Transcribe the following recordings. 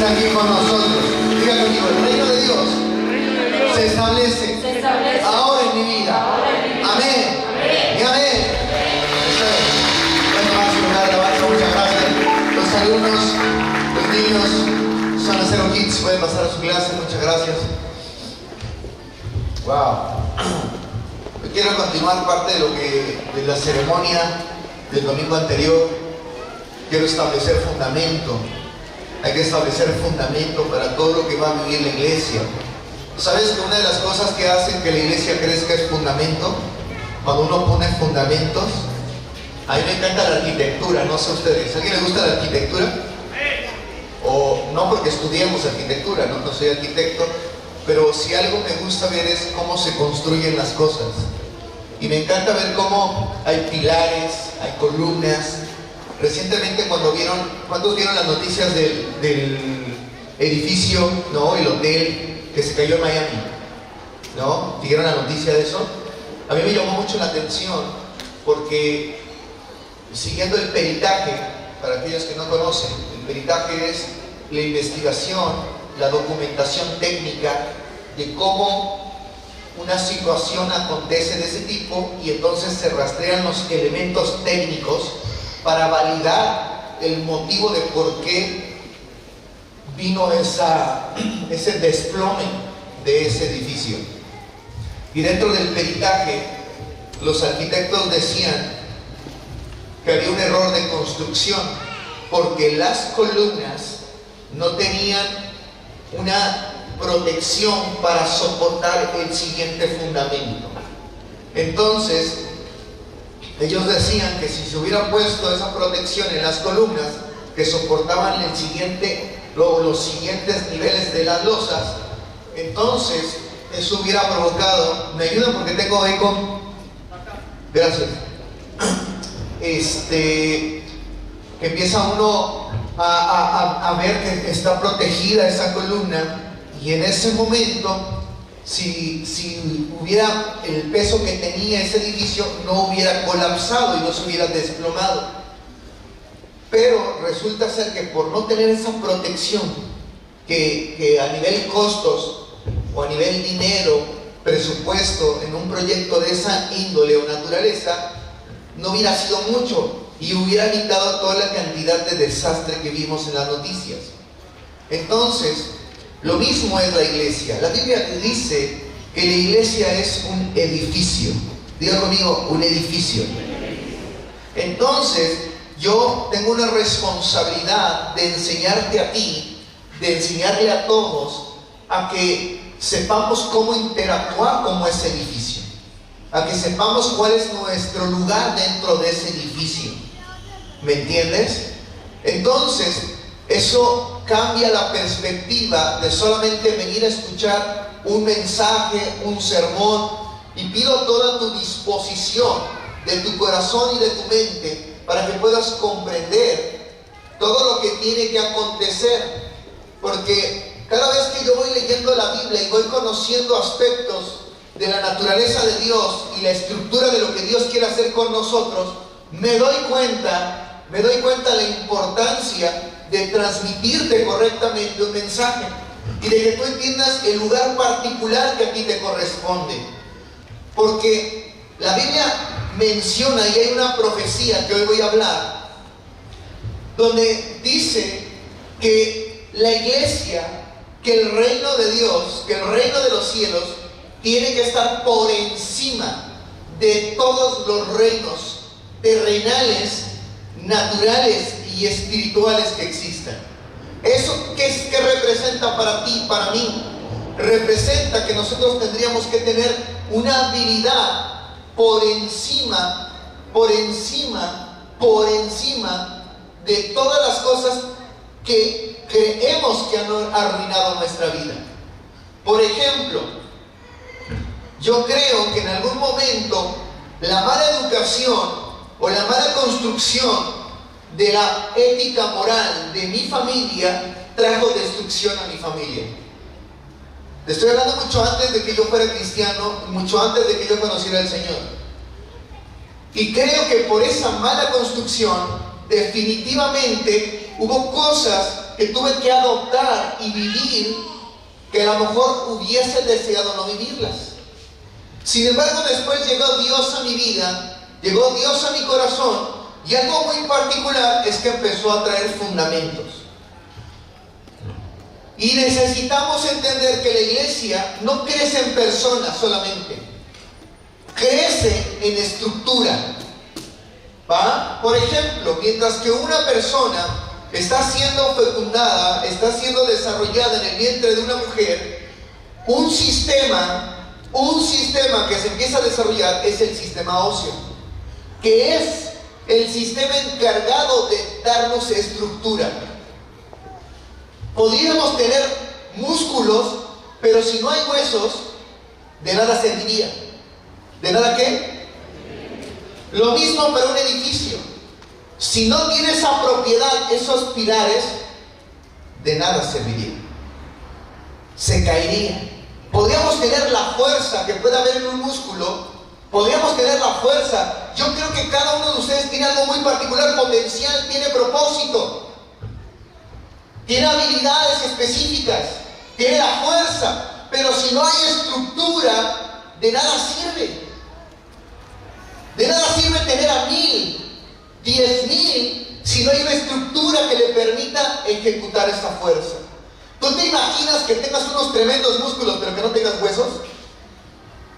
está aquí con nosotros. Diga conmigo, el reino de Dios se establece ahora en mi vida. Amén. Y amén. Bueno, más una alabanza, muchas gracias. Los alumnos, los niños, son a Cero Kids, pueden pasar a su clase, muchas gracias. Wow. Hoy quiero continuar parte de la ceremonia del domingo anterior. Quiero establecer fundamento. Hay que establecer fundamento para todo lo que va a vivir la iglesia. ¿Sabes que una de las cosas que hacen que la iglesia crezca es fundamento? Cuando uno pone fundamentos. A mí me encanta la arquitectura, no sé ustedes. ¿A alguien le gusta la arquitectura? O no porque estudiemos arquitectura, no soy arquitecto, pero si algo me gusta ver es cómo se construyen las cosas. Y me encanta ver cómo hay pilares, hay columnas. Recientemente ¿cuántos vieron las noticias del edificio, ¿no? El hotel que se cayó en Miami, ¿no? ¿Vieron la noticia de eso? A mí me llamó mucho la atención porque siguiendo el peritaje, para aquellos que no conocen, el peritaje es la investigación, la documentación técnica de cómo una situación acontece de ese tipo, y entonces se rastrean los elementos técnicos para validar el motivo de por qué vino ese desplome de ese edificio. Y dentro del peritaje, los arquitectos decían que había un error de construcción porque las columnas no tenían una protección para soportar el siguiente fundamento. Entonces, ellos decían que si se hubiera puesto esa protección en las columnas que soportaban los siguientes niveles de las losas, entonces eso hubiera provocado, ¿me ayudan porque tengo eco? Gracias. Que empieza uno a ver que está protegida esa columna, y en ese momento, si hubiera el peso que tenía ese edificio, no hubiera colapsado y no se hubiera desplomado. Pero resulta ser que por no tener esa protección, que a nivel costos o a nivel dinero, presupuesto en un proyecto de esa índole o naturaleza, no hubiera sido mucho y hubiera evitado toda la cantidad de desastre que vimos en las noticias. Entonces, lo mismo es la iglesia. La Biblia dice que la iglesia es un edificio. Diga conmigo, un edificio. Entonces, yo tengo una responsabilidad de enseñarte a ti, de enseñarle a todos, a que sepamos cómo interactuar como ese edificio, a que sepamos cuál es nuestro lugar dentro de ese edificio. ¿Me entiendes? Entonces, eso cambia la perspectiva de solamente venir a escuchar un mensaje, un sermón, y pido toda tu disposición de tu corazón y de tu mente para que puedas comprender todo lo que tiene que acontecer, porque cada vez que yo voy leyendo la Biblia y voy conociendo aspectos de la naturaleza de Dios y la estructura de lo que Dios quiere hacer con nosotros, me doy cuenta la importancia de transmitirte correctamente un mensaje y de que tú entiendas el lugar particular que a ti te corresponde. Porque la Biblia menciona, y hay una profecía que hoy voy a hablar, donde dice que la iglesia, que el reino de Dios, que el reino de los cielos tiene que estar por encima de todos los reinos terrenales, naturales y espirituales que existan. ¿Eso qué representa para ti y para mí? Representa que nosotros tendríamos que tener una habilidad por encima de todas las cosas que creemos que han arruinado nuestra vida. Por ejemplo, yo creo que en algún momento la mala educación o la mala construcción de la ética moral de mi familia trajo destrucción a mi familia. Te estoy hablando mucho antes de que yo fuera cristiano, mucho antes de que yo conociera al Señor. Y creo que por esa mala construcción, definitivamente hubo cosas que tuve que adoptar y vivir que a lo mejor hubiese deseado no vivirlas. Sin embargo, después llegó Dios a mi vida, llegó Dios a mi corazón, y algo muy particular es que empezó a traer fundamentos. Y necesitamos entender que la iglesia no crece en personas solamente, crece en estructura. ¿Va? Por ejemplo, mientras que una persona está siendo fecundada, está siendo desarrollada en el vientre de una mujer, un sistema que se empieza a desarrollar es el sistema óseo, que es el sistema encargado de darnos estructura. Podríamos tener músculos, pero si no hay huesos, de nada serviría. ¿De nada qué? Lo mismo para un edificio. Si no tiene esa propiedad, esos pilares, de nada serviría. Se caería. Podríamos tener la fuerza que puede haber en un músculo, podríamos tener la fuerza. Yo creo que cada uno de ustedes tiene algo muy particular, potencial, tiene propósito, tiene habilidades específicas, tiene la fuerza, pero si no hay estructura, de nada sirve. De nada sirve tener a 1000, 10,000, si no hay una estructura que le permita ejecutar esa fuerza. ¿Tú te imaginas que tengas unos tremendos músculos pero que no tengas huesos?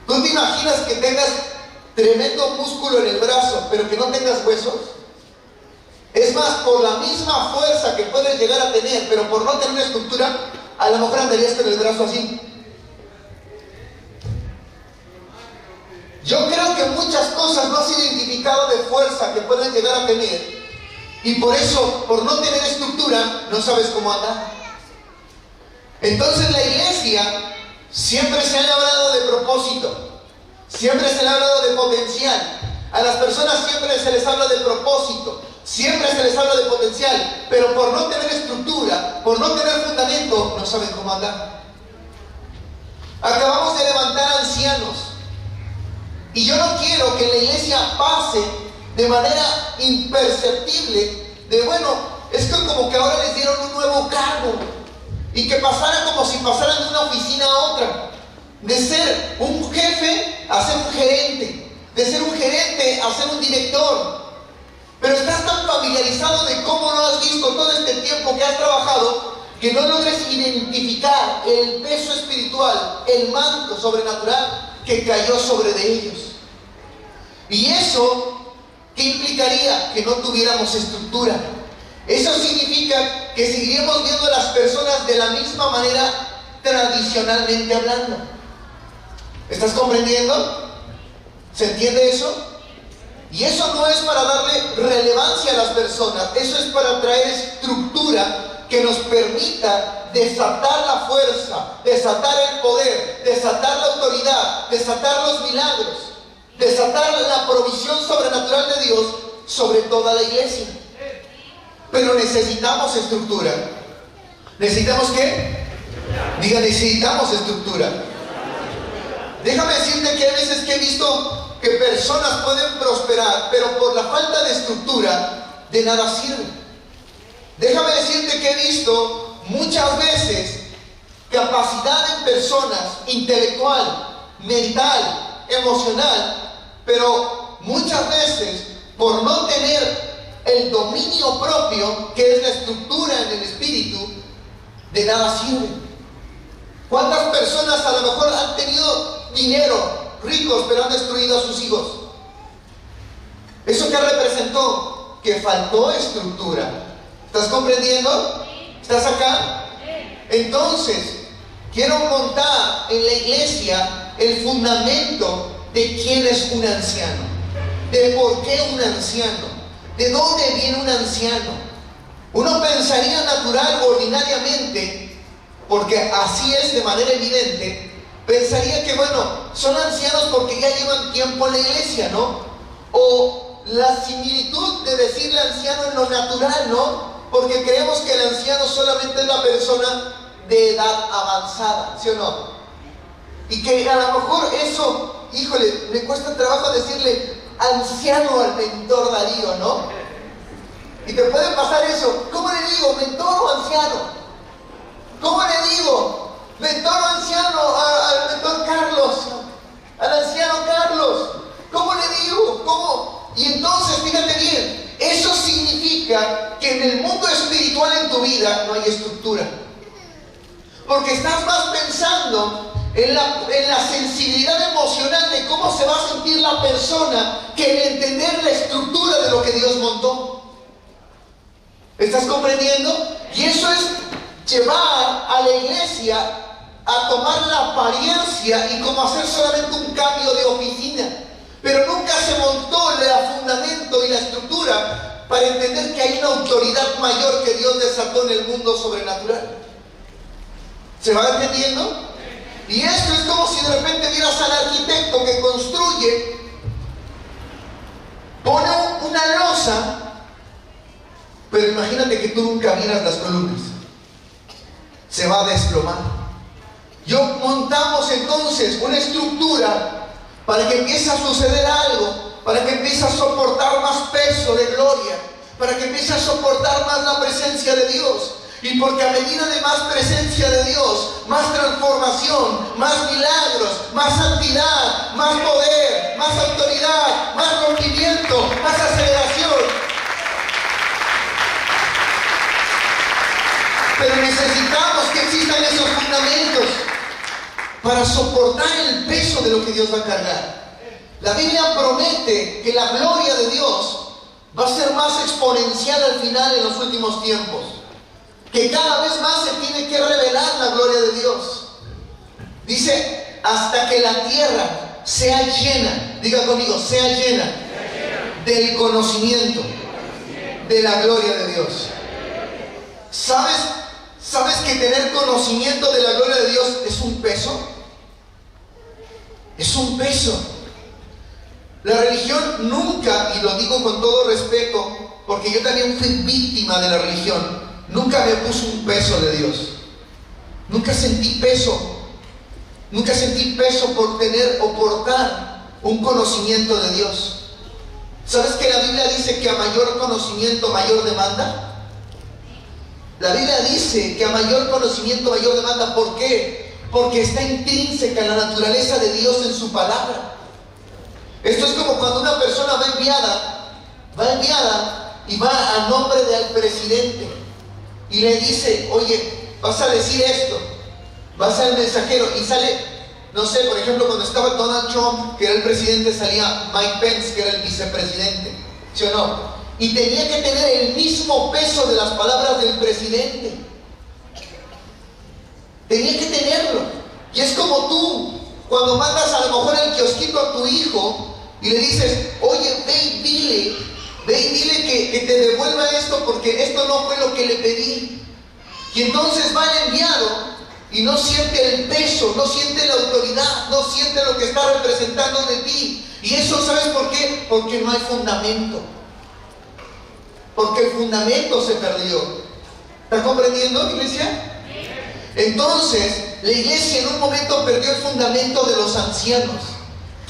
¿Tú te imaginas que tengas tremendo músculo en el brazo pero que no tengas huesos? Es más, por la misma fuerza que puedes llegar a tener, pero por no tener una estructura, a lo mejor andarías con el brazo así. Yo creo que muchas cosas no has identificado de fuerza que puedes llegar a tener, y por eso, por no tener estructura, no sabes cómo andar. Entonces la iglesia siempre se le ha hablado de propósito, siempre se le ha hablado de potencial. A las personas siempre se les habla de propósito, siempre se les habla de potencial, pero por no tener estructura, por no tener fundamento, no saben cómo andar. Acabamos de levantar ancianos, y yo no quiero que la iglesia pase de manera imperceptible de, bueno, es que como que ahora les dieron un nuevo cargo, y que pasara como si pasaran de una oficina a otra, de ser un jefe a ser un gerente, de ser un gerente a ser un director. Pero estás tan familiarizado de cómo lo has visto todo este tiempo que has trabajado, que no logres identificar el peso espiritual, el manto sobrenatural que cayó sobre de ellos. Y eso, ¿qué implicaría? Que no tuviéramos estructura. Eso significa que seguiríamos viendo a las personas de la misma manera, tradicionalmente hablando. ¿Estás comprendiendo? ¿Se entiende eso? Y eso no es para darle relevancia a las personas, eso es para traer estructura que nos permita desatar la fuerza, desatar el poder, desatar la autoridad, desatar los milagros, desatar la provisión sobrenatural de Dios sobre toda la iglesia. Pero necesitamos estructura. ¿Necesitamos qué? Diga, necesitamos estructura. Déjame decirte que hay veces que he visto que personas pueden prosperar, pero por la falta de estructura, de nada sirve. Déjame decirte que he visto muchas veces capacidad en personas, intelectual, mental, emocional, pero muchas veces por no tener el dominio propio, que es la estructura en el espíritu, de nada sirve. ¿Cuántas personas a lo mejor han tenido dinero, ricos, pero han destruido a sus hijos? ¿Eso qué representó? Que faltó estructura. ¿Estás comprendiendo? ¿Estás acá? Entonces, quiero montar en la iglesia el fundamento de quién es un anciano, de por qué un anciano. ¿De dónde viene un anciano? Uno pensaría natural o ordinariamente, porque así es de manera evidente, pensaría que, bueno, son ancianos porque ya llevan tiempo en la iglesia, ¿no? O la similitud de decirle anciano en lo natural, ¿no? Porque creemos que el anciano solamente es la persona de edad avanzada, ¿sí o no? Y que a lo mejor eso, híjole, me cuesta trabajo decirle anciano al mentor Darío, ¿no? Y te puede pasar eso. ¿Cómo le digo? ¿Mentor o anciano? ¿Cómo le digo? ¿Mentor o anciano? Al mentor Carlos. Al anciano Carlos. ¿Cómo le digo? ¿Cómo? Y entonces, fíjate bien, eso significa que en el mundo espiritual en tu vida no hay estructura. Porque estás más pensando en la sensibilidad emocional de cómo se va a sentir la persona que en entender la estructura de lo que Dios montó. ¿Estás comprendiendo? Y eso es llevar a la iglesia a tomar la apariencia y como hacer solamente un cambio de oficina. Pero nunca se montó el fundamento y la estructura para entender que hay una autoridad mayor que Dios desató en el mundo sobrenatural. ¿Se va entendiendo? Y esto es como si de repente vieras al arquitecto que construye, pone una losa, pero imagínate que tú nunca miras las columnas. Se va a desplomar. Montamos entonces una estructura para que empiece a suceder algo, para que empiece a soportar más peso de gloria, para que empiece a soportar más la presencia de Dios. Y porque a medida de más presencia de Dios, más transformación, más milagros, más santidad, más poder, más autoridad, más rompimiento, más aceleración. Pero necesitamos que existan esos fundamentos para soportar el peso de lo que Dios va a cargar. La Biblia promete que la gloria de Dios va a ser más exponencial al final en los últimos tiempos. Que cada vez más se tiene que revelar la gloria de Dios. Dice, hasta que la tierra sea llena, diga conmigo, sea llena del conocimiento de la gloria de Dios. ¿Sabes que tener conocimiento de la gloria de Dios es un peso? Es un peso. La religión nunca, y lo digo con todo respeto, porque yo también fui víctima de la religión, nunca me puso un peso de Dios. Nunca sentí peso. Nunca sentí peso por tener o portar un conocimiento de Dios. ¿Sabes que la Biblia dice que a mayor conocimiento, mayor demanda? La Biblia dice que a mayor conocimiento, mayor demanda. ¿Por qué? Porque está intrínseca en la naturaleza de Dios en su palabra. Esto es como cuando una persona va enviada y va a nombre del presidente y le dice, oye, vas a decir esto, vas al mensajero, y sale, no sé, por ejemplo, cuando estaba Donald Trump, que era el presidente, salía Mike Pence, que era el vicepresidente, ¿sí o no? Y tenía que tener el mismo peso de las palabras del presidente. Tenía que tenerlo. Y es como tú, cuando mandas a lo mejor el kiosquito a tu hijo y le dices, oye, ve y dile que te devuelva esto porque esto no fue lo que le pedí. Y entonces va el enviado y no siente el peso, no siente la autoridad, no siente lo que está representando de ti. Y eso, ¿sabes por qué? Porque no hay fundamento. Porque el fundamento se perdió. ¿Está comprendiendo, iglesia? Entonces, la iglesia en un momento perdió el fundamento de los ancianos.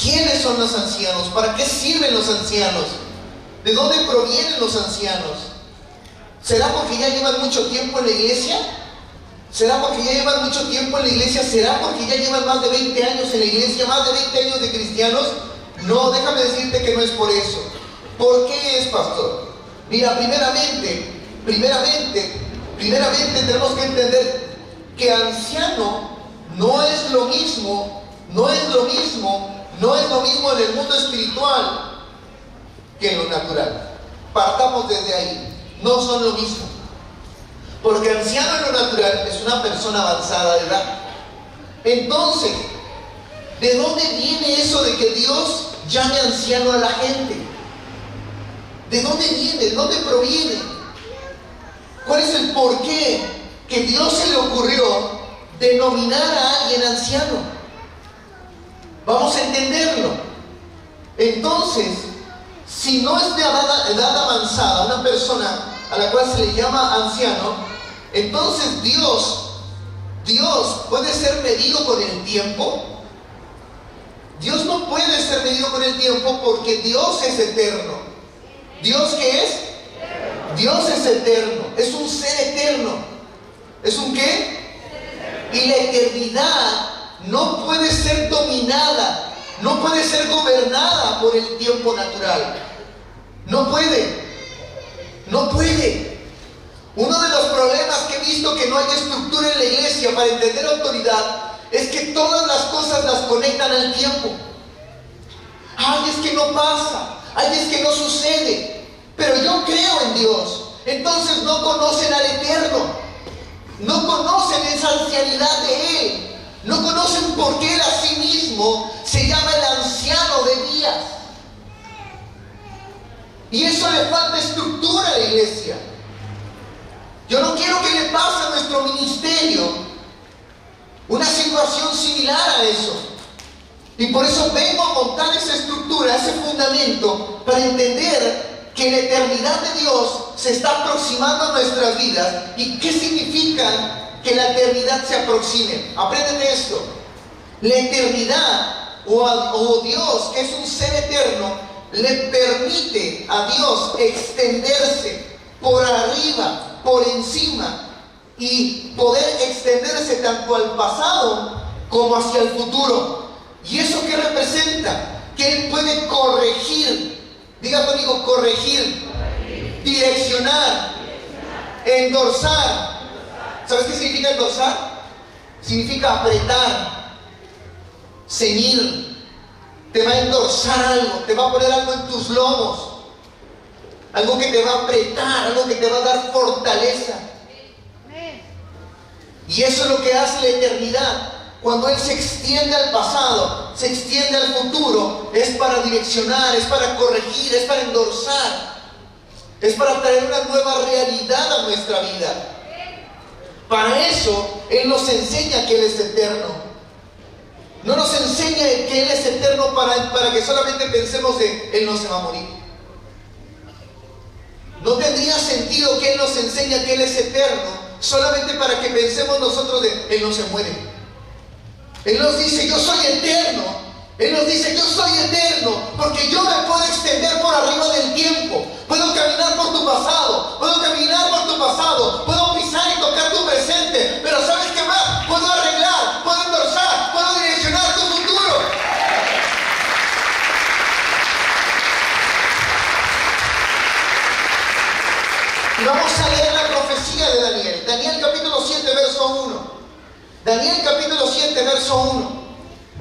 ¿Quiénes son los ancianos? ¿Para qué sirven los ancianos? ¿De dónde provienen los ancianos? ¿Será porque ya llevan mucho tiempo en la iglesia? ¿Será porque ya llevan mucho tiempo en la iglesia? ¿Será porque ya llevan más de 20 años en la iglesia? ¿Más de 20 años de cristianos? No, déjame decirte que no es por eso. ¿Por qué es, pastor? Mira, primeramente tenemos que entender que anciano no es lo mismo en el mundo espiritual que en lo natural. Partamos desde ahí. No son lo mismo. Porque anciano en lo natural es una persona avanzada de edad. Entonces, ¿de dónde viene eso de que Dios llame anciano a la gente? ¿De dónde viene? ¿De dónde proviene? ¿Cuál es el porqué que Dios se le ocurrió denominar a alguien anciano? Vamos a entenderlo. Entonces, si no es de edad avanzada, una persona a la cual se le llama anciano, entonces Dios puede ser medido con el tiempo. Dios no puede ser medido con el tiempo porque Dios es eterno. ¿Dios qué es? Dios es eterno, es un ser eterno. ¿Es un qué? Y la eternidad no puede ser dominada, no puede ser gobernada por el tiempo natural. No puede. No puede. Uno de los problemas que he visto que no hay estructura en la iglesia para entender autoridad es que todas las cosas las conectan al tiempo. Ay, es que no pasa. Ay, es que no sucede. Pero yo creo en Dios. Entonces no conocen al Eterno. No conocen esa ancianidad de Él. No conocen por qué Él a sí mismo se llama el anciano de días. Y eso le falta estructura a la iglesia. Yo no quiero que le pase a nuestro ministerio una situación similar a eso. Y por eso vengo a montar esa estructura, ese fundamento, para entender que la eternidad de Dios se está aproximando a nuestras vidas. ¿Y qué significa que la eternidad se aproxime? Apréndete esto. La eternidad o Dios, que es un ser eterno, le permite a Dios extenderse por arriba, por encima, y poder extenderse tanto al pasado como hacia el futuro. ¿Y eso qué representa? Que Él puede corregir, diga conmigo, corregir, direccionar, endorsar. ¿Sabes qué significa endorsar? Significa apretar, ceñir. Te va a endorsar algo, te va a poner algo en tus lomos, algo que te va a apretar, algo que te va a dar fortaleza. Y eso es lo que hace la eternidad. Cuando Él se extiende al pasado, se extiende al futuro, es para direccionar, es para corregir, es para endorsar, es para traer una nueva realidad a nuestra vida. Para eso Él nos enseña que Él es eterno. No nos enseña que Él es eterno para que solamente pensemos de Él no se va a morir. No tendría sentido que Él nos enseñe que Él es eterno solamente para que pensemos nosotros de Él no se muere. Él nos dice yo soy eterno. Él nos dice yo soy eterno porque yo me puedo extender por arriba del tiempo. Puedo caminar por tu pasado, puedo caminar por tu pasado, puedo pisar y tocar tu presente. Pero ¿sabes qué más? Puedo arreglar, puedo endorsar, puedo direccionar tu futuro. Y vamos a leer la profecía de Daniel. Daniel capítulo 7, verso 1. Daniel capítulo 7, verso 1.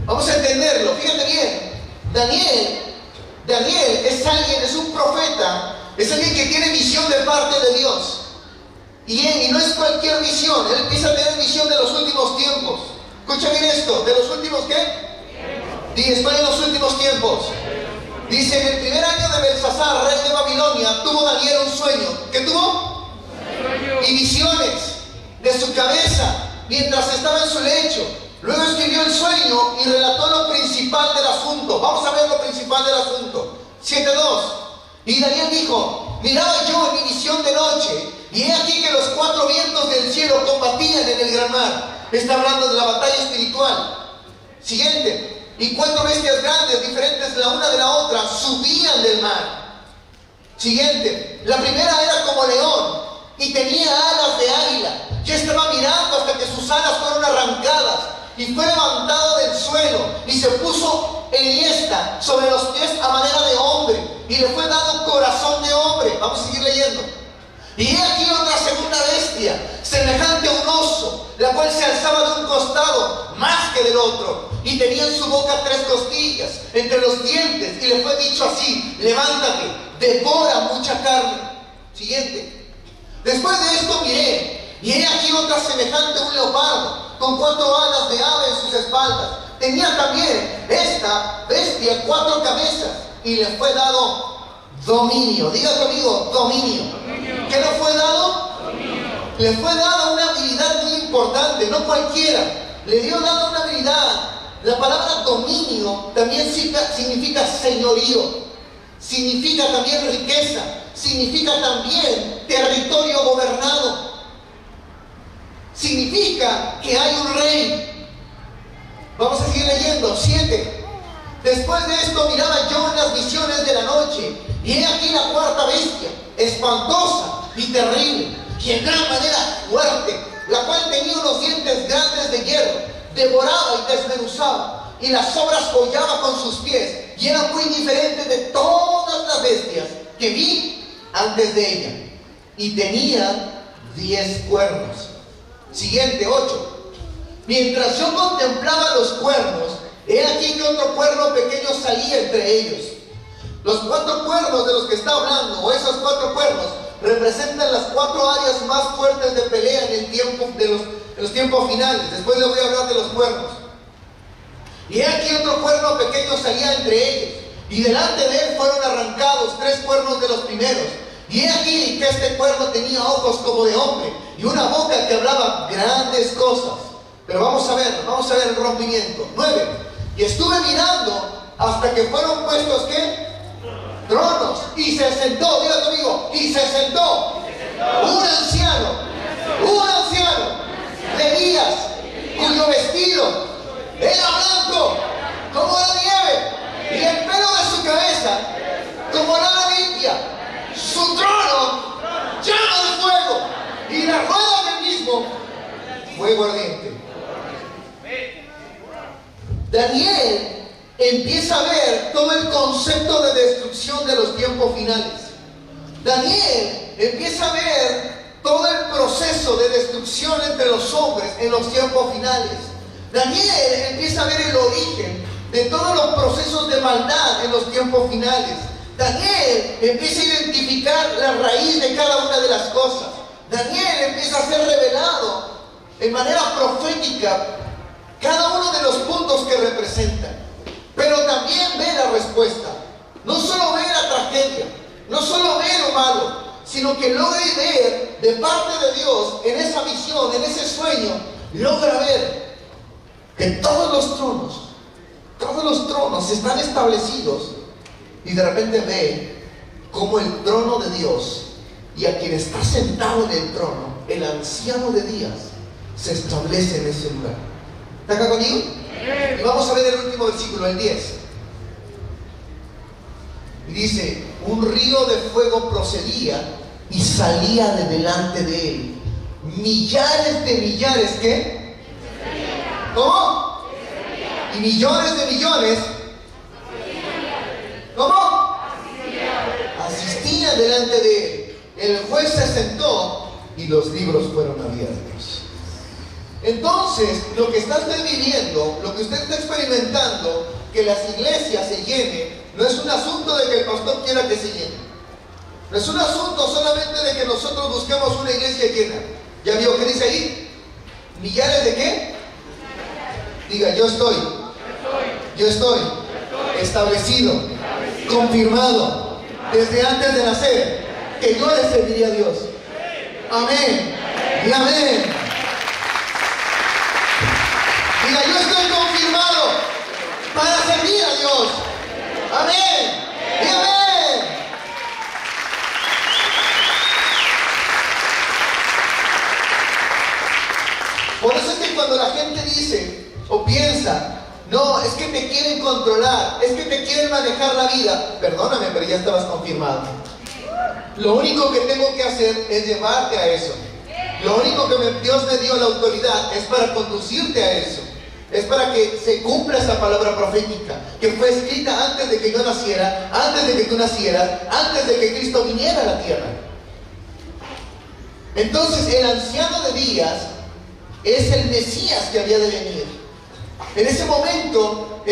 Vamos a entenderlo, fíjate bien. Daniel es alguien, es un profeta, es alguien que tiene visión de parte de Dios. Y no es cualquier visión, él empieza a tener visión de los últimos tiempos. Escucha bien esto, ¿de los últimos qué? Y estoy en los últimos tiempos. Dice, en el primer año de Belsasar, rey de Babilonia, tuvo Daniel un sueño. ¿Qué tuvo? Y visiones de su cabeza mientras estaba en su lecho. Luego escribió el sueño y relató lo principal del asunto. Vamos a ver lo principal del asunto. 7:2. Y Daniel dijo, miraba yo en mi visión de noche, y he aquí que los 4 vientos del cielo combatían en el gran mar. Está hablando de la batalla espiritual. Siguiente. Y 4 bestias grandes, diferentes la una de la otra, subían del mar. Siguiente. La primera era como león y tenía alas de águila. Yo estaba mirando hasta que sus alas fueron arrancadas y fue levantado del suelo y se puso enhiesta sobre los pies a manera de hombre y le fue dado corazón de hombre. Vamos a seguir leyendo. Y he aquí otra segunda bestia, semejante a un oso, la cual se alzaba de un costado más que del otro, y tenía en su boca 3 costillas entre los dientes, y le fue dicho así, levántate, devora mucha carne. Siguiente. Después de esto miré, y he aquí otra semejante a un leopardo, con 4 alas de ave en sus espaldas. Tenía también esta bestia 4 cabezas, y le fue dado dominio. Diga conmigo, dominio. ¿Qué le fue dado? Dominio. Le fue dada una habilidad muy importante, no cualquiera. Le dio dada una habilidad. La palabra dominio también significa señorío, significa también riqueza, significa también territorio gobernado, significa que hay un rey. Vamos a seguir leyendo. 7. Después de esto miraba yo en las visiones de la noche, y he aquí la 4ª bestia, espantosa, y terrible, y en gran manera fuerte, la cual tenía unos dientes grandes de hierro, devoraba y desmenuzaba, y las sobras hollaba con sus pies, y era muy diferente de todas las bestias que vi antes de ella, y tenía 10 cuernos. Siguiente, 8. Mientras yo contemplaba los cuernos, he aquí que otro cuerno pequeño salía entre ellos. Los 4 cuernos de los que está hablando, o esos 4 cuernos, representan las 4 áreas más fuertes de pelea en el tiempo en los tiempos finales. Después les voy a hablar de los cuernos. Y he aquí otro cuerno pequeño salía entre ellos, y delante de él fueron arrancados 3 cuernos de los primeros. Y he aquí que este cuerno tenía ojos como de hombre, y una boca que hablaba grandes cosas. Pero vamos a ver el rompimiento. 9. Y estuve mirando hasta que fueron puestos, ¿qué? Tronos. Y se sentó, diga conmigo, y se sentó un anciano de días, cuyo vestido era blanco como la nieve, y el pelo de su cabeza como lana limpia. Su trono llama de fuego, y la rueda del mismo fuego ardiente. Daniel empieza a ver todo el concepto de destrucción de los tiempos finales. Daniel empieza a ver todo el proceso de destrucción entre los hombres en los tiempos finales. Daniel empieza a ver el origen de todos los procesos de maldad en los tiempos finales. Daniel empieza a identificar la raíz de cada una de las cosas. Daniel empieza a ser revelado en manera profética cada uno de los puntos que representan. Pero también ve la respuesta. No solo ve la tragedia, no solo ve lo malo, sino que logra ver de parte de Dios, en esa visión, en ese sueño, logra ver que todos los tronos están establecidos, y de repente ve como el trono de Dios y a quien está sentado en el trono, el anciano de días, se establece en ese lugar. ¿Está acá conmigo? Y vamos a ver el último versículo, el 10. Y dice: un río de fuego procedía y salía de delante de él. Millares de millares, ¿qué? ¿Cómo? Y millones de millones. ¿Cómo? Asistían delante de él. El juez se sentó y los libros fueron abiertos. Entonces, lo que está usted viviendo, lo que usted está experimentando, que las iglesias se llenen, no es un asunto de que el pastor quiera que se llene. No es un asunto solamente de que nosotros busquemos una iglesia llena. ¿Ya vio qué dice ahí? ¿Millares de qué? Diga, yo estoy establecido, confirmado, desde antes de nacer, que yo le serviría a Dios. Amén y amén. Diga, yo estoy confirmado para servir a Dios. Amén y amén. Por eso es que cuando la gente dice o piensa, no, es que te quieren controlar, es que te quieren manejar la vida, perdóname, pero ya estabas confirmado. Lo único que tengo que hacer es llevarte a eso. Lo único que Dios me dio la autoridad es para conducirte a eso. Es para que se cumpla esa palabra profética que fue escrita antes de que yo naciera, antes de que tú nacieras, antes de que Cristo viniera a la tierra. Entonces el anciano de días es el Mesías que había de venir. En ese momento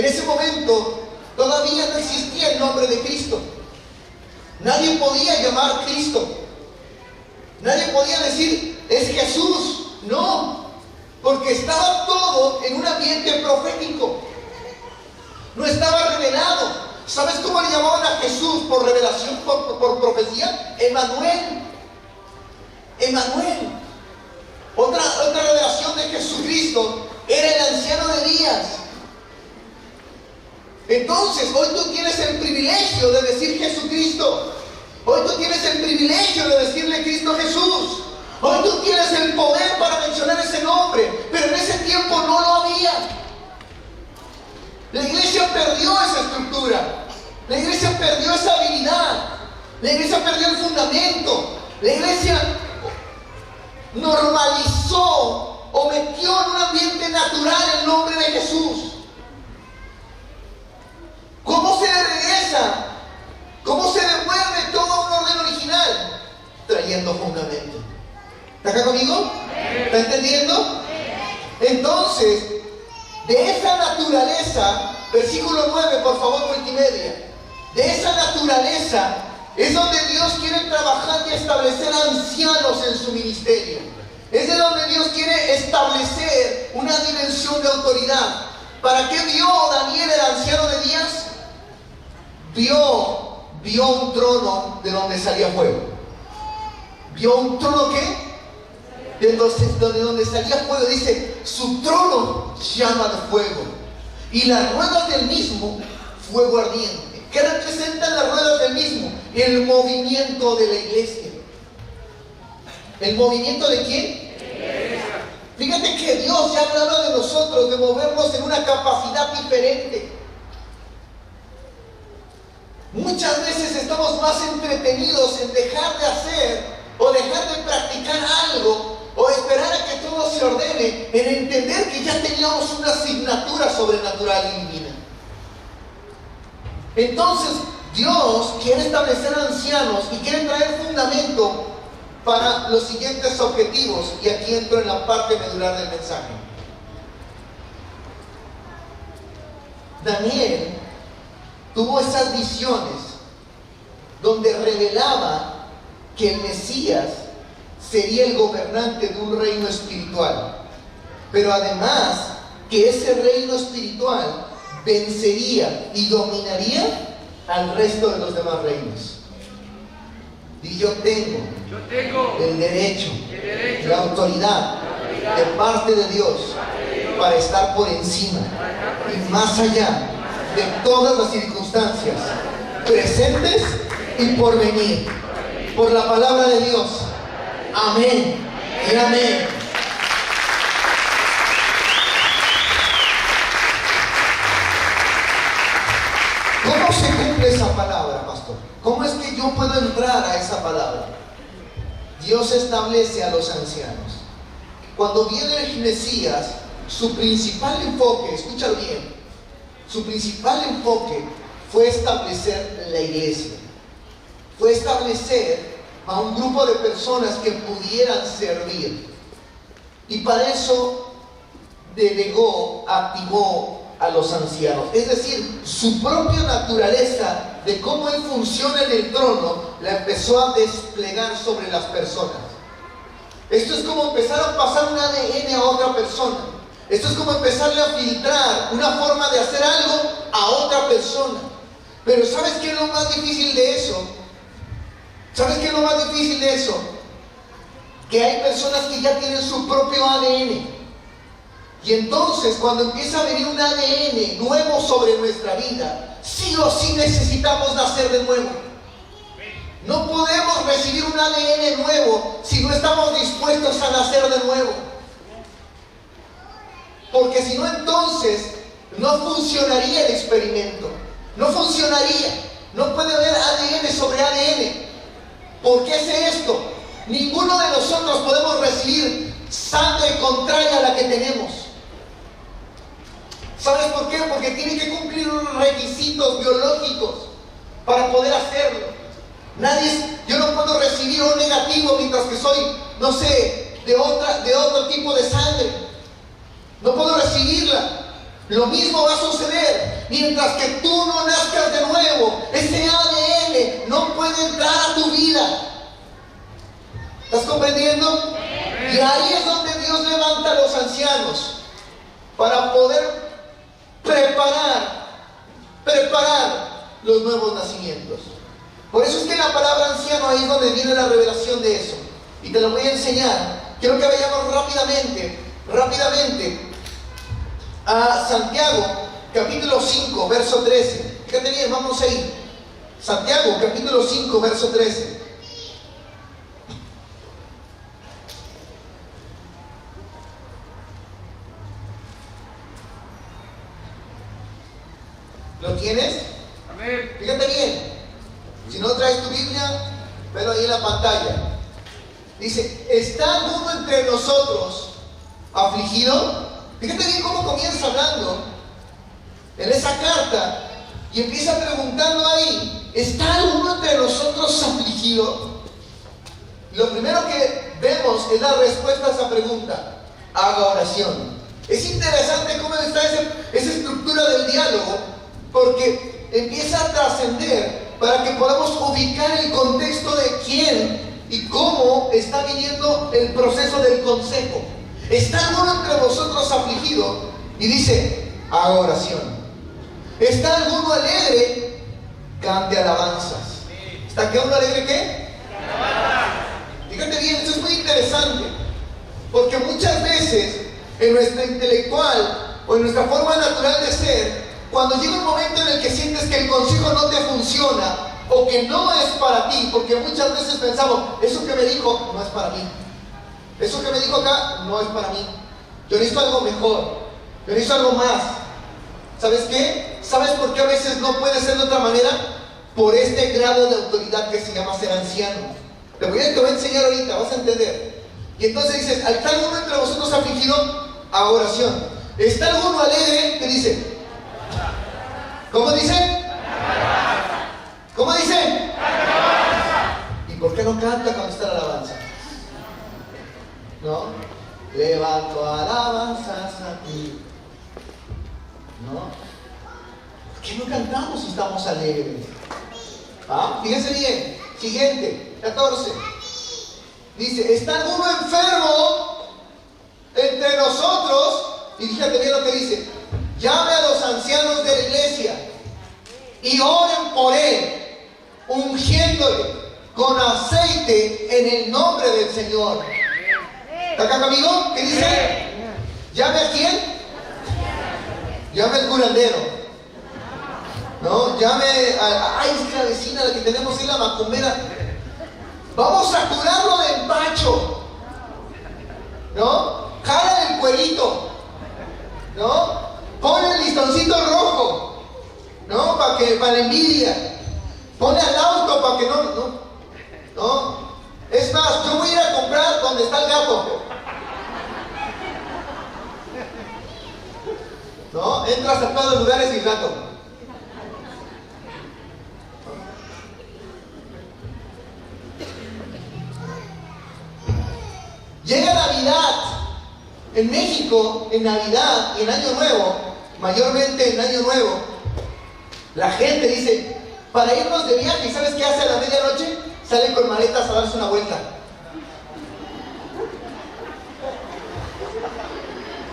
todavía no existía el nombre de Cristo. Nadie podía llamar Cristo. Nadie podía decir, es Jesús. No, porque estaba todo en un ambiente profético. No estaba revelado. ¿Sabes cómo le llamaban a Jesús por revelación, por profecía? Emmanuel. Otra revelación de Jesucristo era el anciano de días. Entonces, hoy tú tienes el privilegio de decir Jesucristo. Hoy tú tienes el privilegio de decirle Cristo Jesús. Hoy tú tienes el poder para mencionar ese nombre, pero en ese tiempo no lo había. La iglesia perdió esa estructura. La iglesia perdió esa habilidad. La iglesia perdió el fundamento. La iglesia normalizó o metió en un ambiente natural el nombre de Jesús. ¿Cómo se le regresa? ¿Cómo se devuelve todo un orden original? Trayendo fundamento. ¿Está acá conmigo? ¿Está entendiendo? Entonces, de esa naturaleza, versículo 9, por favor, multimedia. De esa naturaleza es donde Dios quiere trabajar y establecer ancianos en su ministerio. Es de donde Dios quiere establecer una dimensión de autoridad. ¿Para qué vio Daniel, el anciano de días? Vio un trono de donde salía fuego. ¿Vio un trono qué? De donde salía fuego. Dice, su trono llama de fuego, y las ruedas del mismo, fuego ardiente. ¿Qué representan las ruedas del mismo? El movimiento de la iglesia. ¿El movimiento de quién? Fíjate que Dios ya hablaba de nosotros, de movernos en una capacidad diferente. Muchas veces estamos más entretenidos en dejar de hacer o dejar de practicar algo, o esperar a que todo se ordene, en entender que ya teníamos una asignatura sobrenatural y divina. Entonces, Dios quiere establecer ancianos y quiere traer fundamento para los siguientes objetivos, y aquí entro en la parte medular del mensaje. Daniel tuvo esas visiones donde revelaba que el Mesías sería el gobernante de un reino espiritual, pero además que ese reino espiritual vencería y dominaría al resto de los demás reinos. Y yo tengo el derecho, la autoridad de parte de Dios para estar por encima y más allá de todas las circunstancias presentes y por venir, por la palabra de Dios. Amén y amén. ¿Cómo se cumple esa palabra, pastor? ¿Cómo es que yo puedo entrar a esa palabra? Dios establece a los ancianos. Cuando viene el Mesías, su principal enfoque, escúchalo bien, su principal enfoque fue establecer la iglesia. Fue establecer a un grupo de personas que pudieran servir. Y para eso delegó, activó a los ancianos. Es decir, su propia naturaleza de cómo él funciona en el trono la empezó a desplegar sobre las personas. Esto es como empezar a pasar un ADN a otra persona. Esto es como empezarle a filtrar una forma de hacer algo a otra persona. Pero ¿sabes qué es lo más difícil de eso? ¿Sabes qué es lo más difícil de eso? Que hay personas que ya tienen su propio ADN. Y entonces cuando empieza a venir un ADN nuevo sobre nuestra vida, sí o sí necesitamos nacer de nuevo. No podemos recibir un ADN nuevo si no estamos dispuestos a nacer de nuevo. Porque si no, entonces no funcionaría el experimento. No funcionaría. No puede haber ADN sobre ADN. ¿Por qué sé esto? Ninguno de nosotros podemos recibir sangre contraria a la que tenemos. ¿Sabes por qué? Porque tiene que cumplir unos requisitos biológicos para poder hacerlo. Yo no puedo recibir O negativo mientras que soy, no sé, de otro tipo de sangre. No puedo recibirla. Lo mismo va a suceder mientras que tú no nazcas de nuevo. Ese ADN no puede entrar a tu vida. ¿Estás comprendiendo? Y ahí es donde Dios levanta a los ancianos para poder preparar los nuevos nacimientos. Por eso es que la palabra anciano ahí es donde viene la revelación de eso. Y te lo voy a enseñar. Quiero que vayamos rápidamente a Santiago, capítulo 5, verso 13. Fíjate bien, vamos ahí. Santiago, capítulo 5, verso 13. ¿Lo tienes? Amén. Fíjate bien. Si no traes tu Biblia, velo ahí en la pantalla. Dice, ¿está alguno entre nosotros afligido? Fíjate bien cómo comienza hablando en esa carta y empieza preguntando ahí, ¿está alguno entre nosotros afligido? Lo primero que vemos es la respuesta a esa pregunta: haga oración. Es interesante cómo está esa estructura del diálogo, porque empieza a trascender para que podamos ubicar el contexto de quién y cómo está viniendo el proceso del consejo. ¿Está alguno entre vosotros afligido? Y dice, haga oración. ¿Está alguno alegre? Cante alabanzas. ¿Está que uno alegre qué? Fíjate bien, esto es muy interesante, porque muchas veces en nuestra intelectual o en nuestra forma natural de ser, cuando llega un momento en el que sientes que el consejo no te funciona o que no es para ti, porque muchas veces pensamos, eso que me dijo no es para mí, eso que me dijo acá no es para mí, yo necesito algo mejor, yo necesito algo más. ¿Sabes qué? ¿Sabes por qué a veces no puede ser de otra manera? Por este grado de autoridad que se llama ser anciano. Te voy a enseñar ahorita, vas a entender. Y entonces dices, ¿está alguno entre vosotros afligido? A oración. ¿Está alguno alegre? ¿Qué dice? ¿Cómo dice? ¿Cómo dice? ¿Y por qué no canta cuando está la alabanza? ¿No? Levanto alabanzas a ti. ¿No? ¿Por qué no cantamos si estamos alegres? ¿Ah? Fíjense bien. Siguiente, 14. Dice, ¿está alguno enfermo entre nosotros? Y fíjate bien lo que dice. Llame a los ancianos de la iglesia y oren por él, ungiéndole con aceite en el nombre del Señor. ¿Está acá conmigo? ¿Qué dice? ¿Llame a quién? Llame al curandero. No, llame a... Ay, es que la vecina, la que tenemos es la macumbera. Vamos a curarlo de empacho. ¿No? Jala el cuerito. ¿No? Pone el listoncito rojo. ¿No? Para la envidia. Pone al auto para que no. Es más, yo voy a ir a comprar donde está el gato. ¿No? Entras a todos los lugares y el gato. Llega Navidad. En México, en Navidad y en Año Nuevo, mayormente en Año Nuevo, la gente dice, para irnos de viaje, ¿y sabes qué hace a la medianoche? Salen con maletas a darse una vuelta.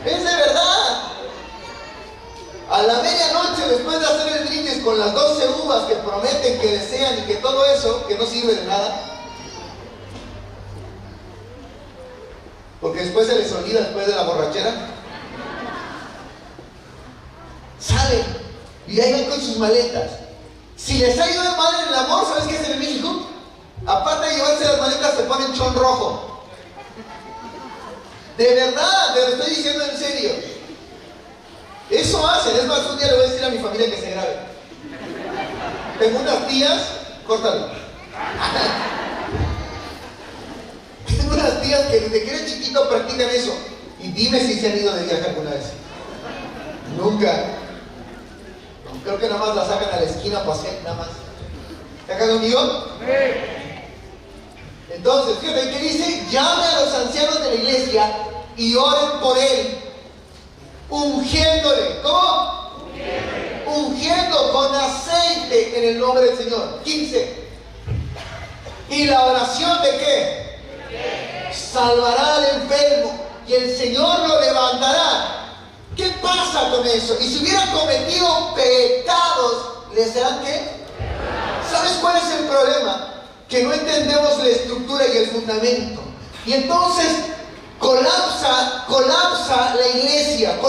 Es de verdad. A la medianoche, después de hacer el brindis con las 12 uvas que prometen, que desean y que todo eso, que no sirve de nada, porque después se les olvida después de la borrachera, salen y ahí van con sus maletas. Si les ha ido mal en el amor, ¿sabes qué hacen en México? Aparte de llevarse las maletas, se ponen chon rojo. De verdad, te lo estoy diciendo en serio. Eso hacen. Es más, un día le voy a decir a mi familia que se grabe. Tengo unas tías, córtalo. Tengo unas tías que desde que eres chiquito practican eso. Y dime si se han ido de viaje alguna vez. Nunca. Creo que nada más la sacan a la esquina para hacer nada más. ¿Está conmigo? Entonces, fíjate que dice, llame a los ancianos de la iglesia y oren por él, ungiéndole. ¿Cómo? Ungiendo con aceite en el nombre del Señor. 15. ¿Y la oración de qué? Salvará al enfermo y el Señor lo levantará. ¿Qué pasa con eso? Y si hubieran cometido pecados, ¿les serán qué? ¿Sabes cuál es el problema? Que no entendemos la estructura y el fundamento. Y entonces colapsa la iglesia,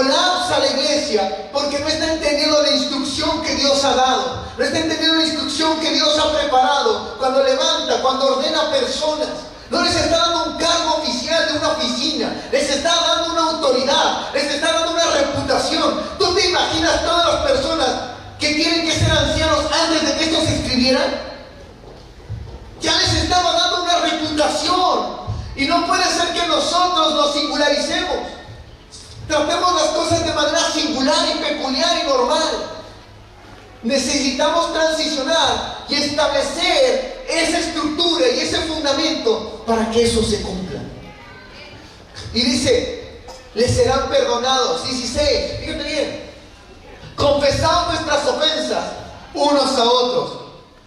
porque no está entendiendo la instrucción que Dios ha dado, no está entendiendo la instrucción que Dios ha preparado cuando levanta, cuando ordena personas. No les está dando un cargo oficial de una oficina, les está dando una autoridad, les está dando una reputación. ¿Tú te imaginas todas las personas que tienen que ser ancianos antes de que esto se escribiera? Ya les estaba dando una reputación. Y no puede ser que nosotros nos singularicemos. Tratemos las cosas de manera singular y peculiar y normal. Necesitamos transicionar y establecer esa estructura y ese fundamento para que eso se cumpla. Y dice, les serán perdonados. 16, fíjate bien. Confesamos nuestras ofensas unos a otros.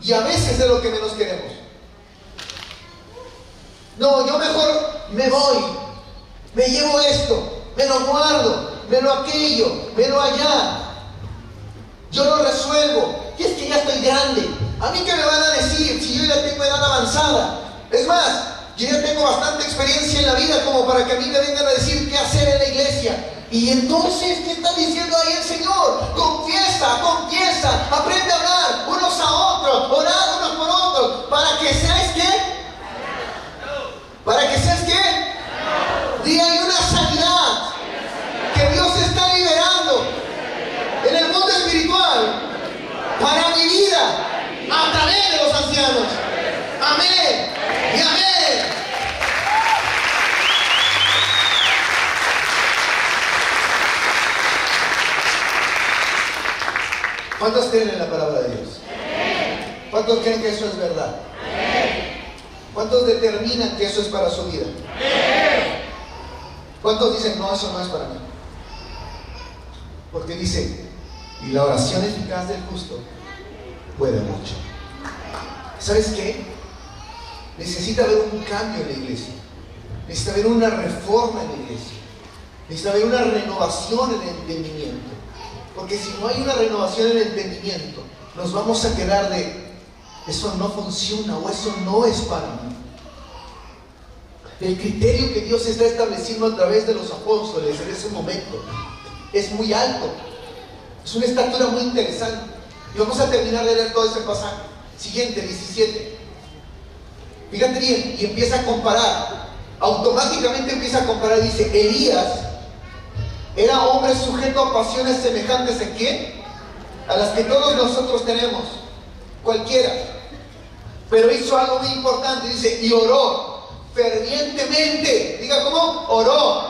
Y a veces es lo que menos queremos. No, yo mejor me voy, me llevo esto, me lo guardo, me lo aquello, me lo allá. Yo lo resuelvo. Y es que ya estoy grande. ¿A mí qué me van a decir si yo ya tengo edad avanzada? Es más, yo ya tengo bastante experiencia en la vida como para que a mí me vengan a decir qué hacer en la iglesia. Y entonces, ¿qué está diciendo ahí el Señor? Confiesa, confiesa, aprende a hablar unos a otros, orar unos por otros, para que seáis ¿qué? ¿Para que seas qué? Diga, hay una sanidad que Dios está liberando en el mundo espiritual para mi vida a través de los ancianos. Amén y amén. ¿Cuántos creen en la palabra de Dios? ¿Cuántos creen que eso es verdad? ¿Cuántos determinan que eso es para su vida? ¿Cuántos dicen, no, eso no es para mí? Porque dice, y la oración eficaz del justo puede mucho. ¿Sabes qué? Necesita haber un cambio en la iglesia. Necesita haber una reforma en la iglesia. Necesita haber una renovación en el entendimiento. Porque si no hay una renovación en el entendimiento, nos vamos a quedar de eso no funciona o eso no es para mí. El criterio que Dios está estableciendo a través de los apóstoles en ese momento es muy alto. Es una estatura muy interesante. Y vamos a terminar de leer todo ese pasaje. Siguiente, 17. Fíjate bien, y empieza a comparar. Automáticamente empieza a comparar. Dice, Elías era hombre sujeto a pasiones semejantes ¿en qué? A las que todos nosotros tenemos. Cualquiera. Pero hizo algo muy importante. Dice, y oró fervientemente. Diga, ¿cómo? Oró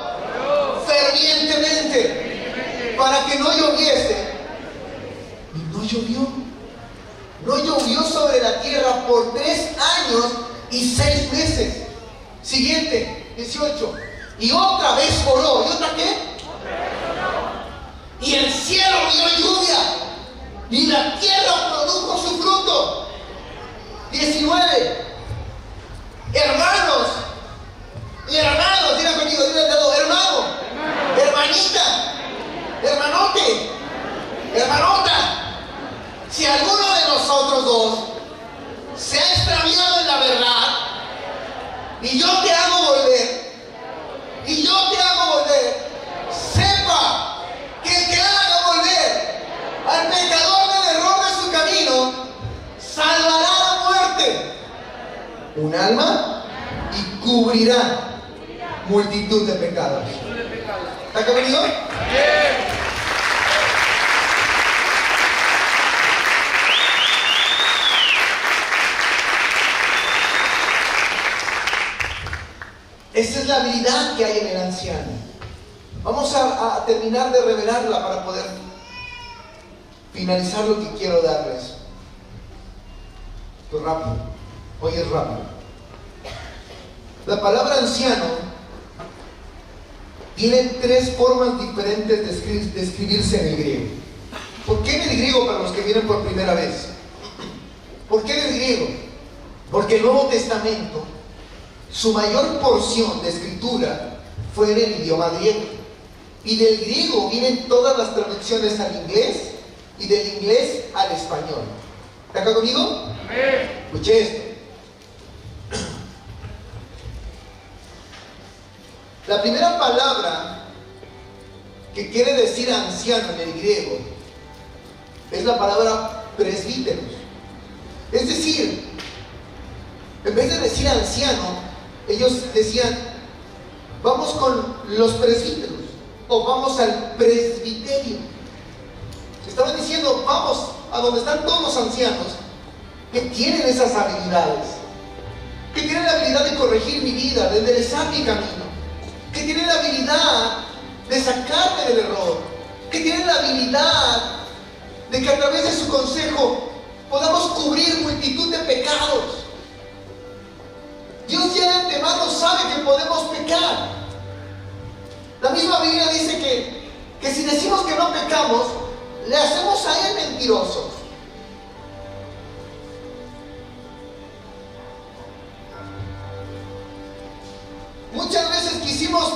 fervientemente para que no lloviese. Y no llovió. No llovió sobre la tierra por 3 años y 6 meses. Siguiente, 18. Y otra vez oró. ¿Y otra qué? Y el cielo dio lluvia y la tierra produjo su fruto. 19. Hermanos y hermanos, diga conmigo, diga todo, hermano, hermanita, hermanote, hermanota. Si alguno de nosotros dos se ha extraviado en la verdad y yo te hago volver, sepa que el que haga volver al pecador del error de su camino salvará la muerte, un alma, y cubrirá multitud de pecados. ¿Está conmigo? Esa es la habilidad que hay en el anciano. Vamos a terminar de revelarla para poder finalizar lo que quiero darles. Esto rápido. Hoy es rápido. La palabra anciano tiene 3 formas diferentes de escribirse en el griego. ¿Por qué en el griego para los que vienen por primera vez? ¿Por qué en el griego? Porque el Nuevo Testamento, su mayor porción de escritura fue en el idioma griego. Y del griego vienen todas las traducciones al inglés y del inglés al español. ¿Está acá conmigo? Escuche esto. La primera palabra que quiere decir anciano en el griego es la palabra presbíteros. Es decir, en vez de decir anciano, ellos decían, vamos con los presbíteros o vamos al presbiterio. Estaban diciendo, vamos a donde están todos los ancianos que tienen esas habilidades. que tienen la habilidad de corregir mi vida, de enderezar mi camino, que tienen la habilidad de sacarme del error, que tienen la habilidad de que a través de su consejo podamos cubrir multitud de pecados. Dios ya de antemano sabe que podemos pecar. La misma Biblia dice que si decimos que no pecamos, le hacemos a Él mentirosos. Muchas veces quisimos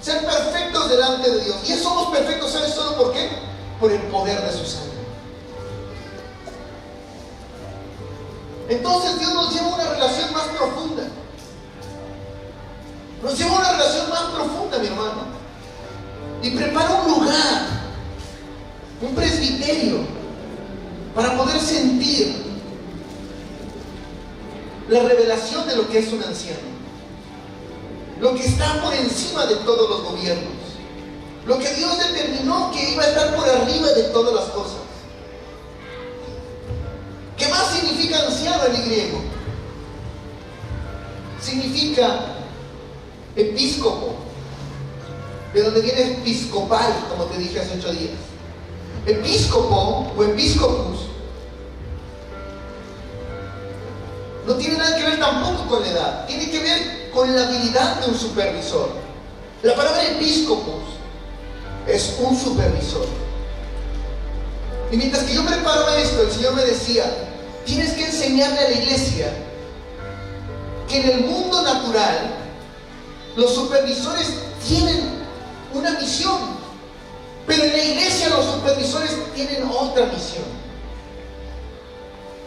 ser perfectos delante de Dios. Y somos perfectos, ¿sabes solo por qué? Por el poder de su sangre. Entonces Dios nos lleva a una relación más profunda. Nos lleva a una relación más profunda, mi hermano. Y prepara un lugar, un presbiterio, para poder sentir la revelación de lo que es un anciano. Lo que está por encima de todos los gobiernos. Lo que Dios determinó que iba a estar por arriba de todas las cosas. ¿Qué más significa anciano en el griego? Significa episcopo, de donde viene episcopal, como te dije hace 8 días. Episcopo o episcopus no tiene nada que ver tampoco con la edad, tiene que ver con la habilidad de un supervisor. La palabra episcopus es un supervisor. Y mientras que yo preparaba esto, el Señor me decía: tienes que enseñarle a la iglesia que en el mundo natural los supervisores tienen una misión, pero en la iglesia los supervisores tienen otra misión.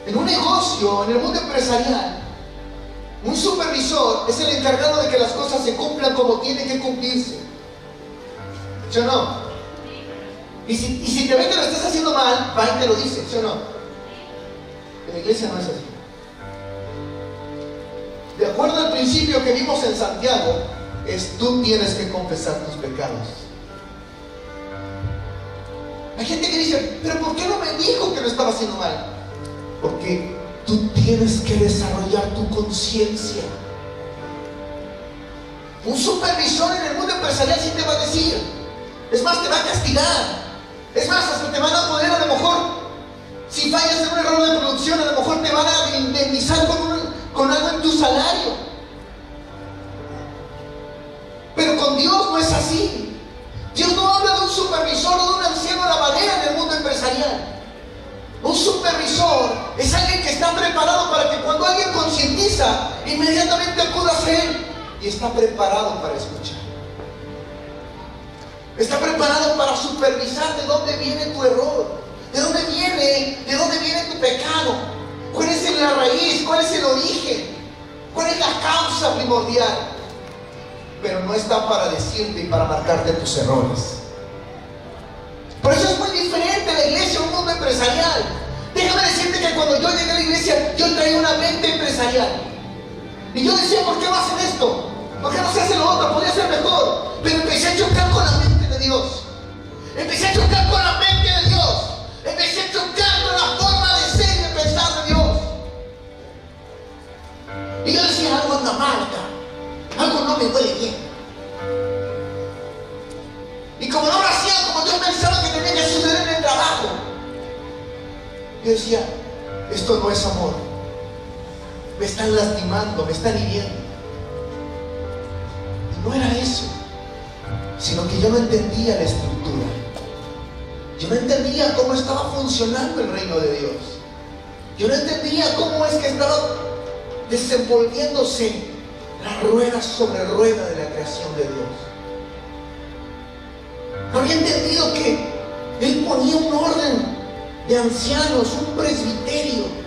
En un negocio, en el mundo empresarial, un supervisor es el encargado de que las cosas se cumplan como tienen que cumplirse. ¿Sí o no? Y si te ve que lo estás haciendo mal, va y te lo dice, ¿sí o no? En la iglesia no es así. De acuerdo al principio que vimos en Santiago, tú tienes que confesar tus pecados. Hay gente que dice: ¿pero por qué no me dijo que lo estaba haciendo mal? Porque tú tienes que desarrollar tu conciencia. Un supervisor en el mundo empresarial sí te va a decir, es más, te va a castigar. Es más, hasta te van a poder, a lo mejor, si fallas en un error de producción, a lo mejor te van a indemnizar con algo en tu salario. Pero con Dios no es así. Dios no habla de un supervisor o de un anciano a la manera en el mundo empresarial. Un supervisor es alguien que está preparado para que cuando alguien concientiza, inmediatamente acuda a él. Y está preparado para escuchar. Está preparado para supervisar de dónde viene tu error, de dónde viene tu pecado, cuál es la raíz, cuál es el origen, cuál es la causa primordial. Pero no está para decirte y para marcarte tus errores. Por eso es muy diferente la iglesia a un mundo empresarial. Déjame decirte que cuando yo llegué a la iglesia, yo traía una mente empresarial. Y yo decía: ¿por qué no hacen esto? ¿Por qué no se hace lo otro? Podría ser mejor. Pero empecé a chocar con la mente de Dios. Empecé a chocar con la mente de Dios. Empecé a chocar con la forma de ser y de pensar de Dios. Y yo decía: algo anda mal acá. Algo no me huele bien. Y como no lo hacía como yo pensaba que tenía que suceder en el trabajo, yo decía: esto no es amor. Me están lastimando, me están hiriendo. Y no era eso, sino que yo no entendía la estructura. Yo no entendía cómo estaba funcionando el reino de Dios. Yo no entendía cómo es que estaba desenvolviéndose la rueda sobre rueda de la creación de Dios. No había entendido que Él ponía un orden de ancianos, un presbiterio,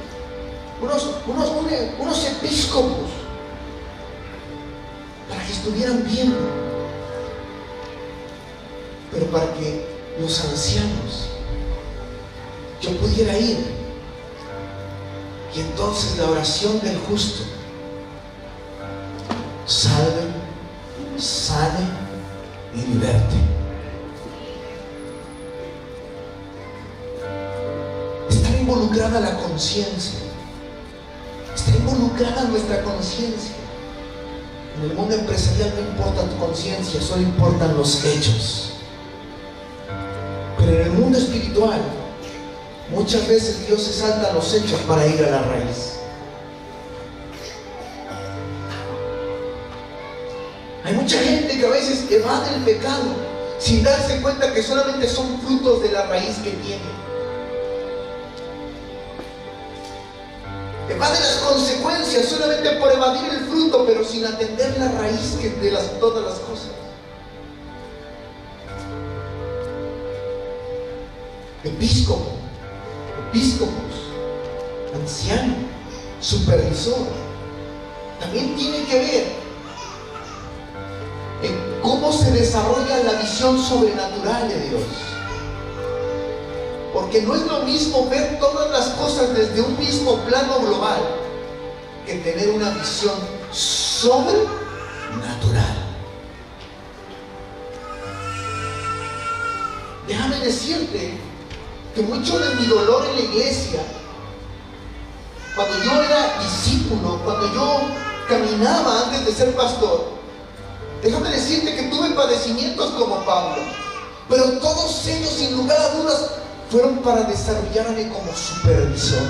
unos episcopos, para que estuvieran viendo, pero para que los ancianos, yo pudiera ir, y entonces la oración del justo salve, sane y liberte. Está involucrada la conciencia, está involucrada involucrada nuestra conciencia. En el mundo empresarial no importa tu conciencia, solo importan los hechos. Pero en el mundo espiritual, muchas veces Dios se salta los hechos para ir a la raíz. Hay mucha gente que a veces evade el pecado sin darse cuenta que solamente son frutos de la raíz que tiene. Evade las consecuencias solamente por evadir el fruto, pero sin atender la raíz de todas las cosas. Episcopos, anciano, supervisor, también tiene que ver en cómo se desarrolla la visión sobrenatural de Dios. Porque no es lo mismo ver todas las cosas desde un mismo plano global que tener una visión sobrenatural. Déjame decirte que mucho de mi dolor en la iglesia, cuando yo era discípulo, cuando yo caminaba antes de ser pastor, déjame decirte que tuve padecimientos como Pablo, pero todos ellos, sin lugar a dudas, fueron para desarrollarme como supervisor.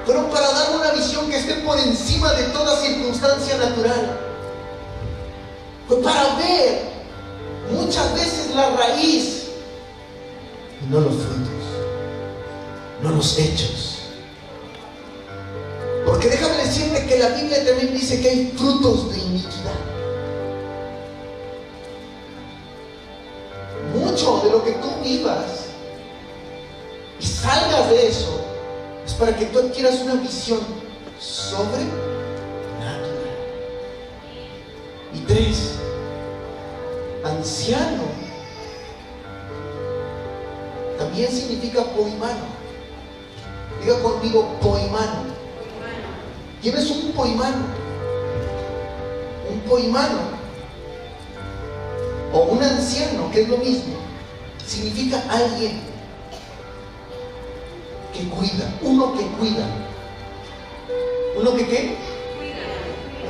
Fueron para darme una visión que esté por encima de toda circunstancia natural. Fue para ver muchas veces la raíz y no los frutos, no los hechos. Porque déjame decirte que la Biblia también dice que hay frutos de iniquidad. Mucho de lo que tú vivas y salgas de eso es para que tú adquieras una visión sobrenatural. Y 3, anciano también significa poimano. Diga conmigo, poimano. ¿Quién es un poimano? Un poimano o un anciano, que es lo mismo, significa alguien que cuida, uno que cuida. ¿Uno que qué?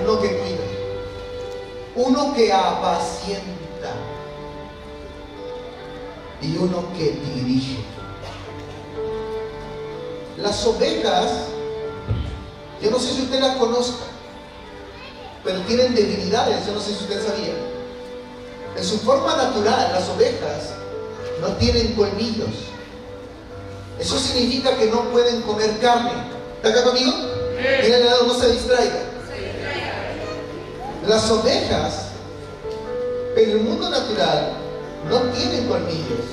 Uno que cuida. Uno que apacienta. Y uno que dirige. Las ovejas, yo no sé si usted las conozca, pero tienen debilidades, yo no sé si usted sabía. En su forma natural, las ovejas no tienen colmillos. Eso significa que no pueden comer carne. ¿Está acá conmigo? Mira al lado, no se distraiga. Las ovejas, en el mundo natural, no tienen colmillos.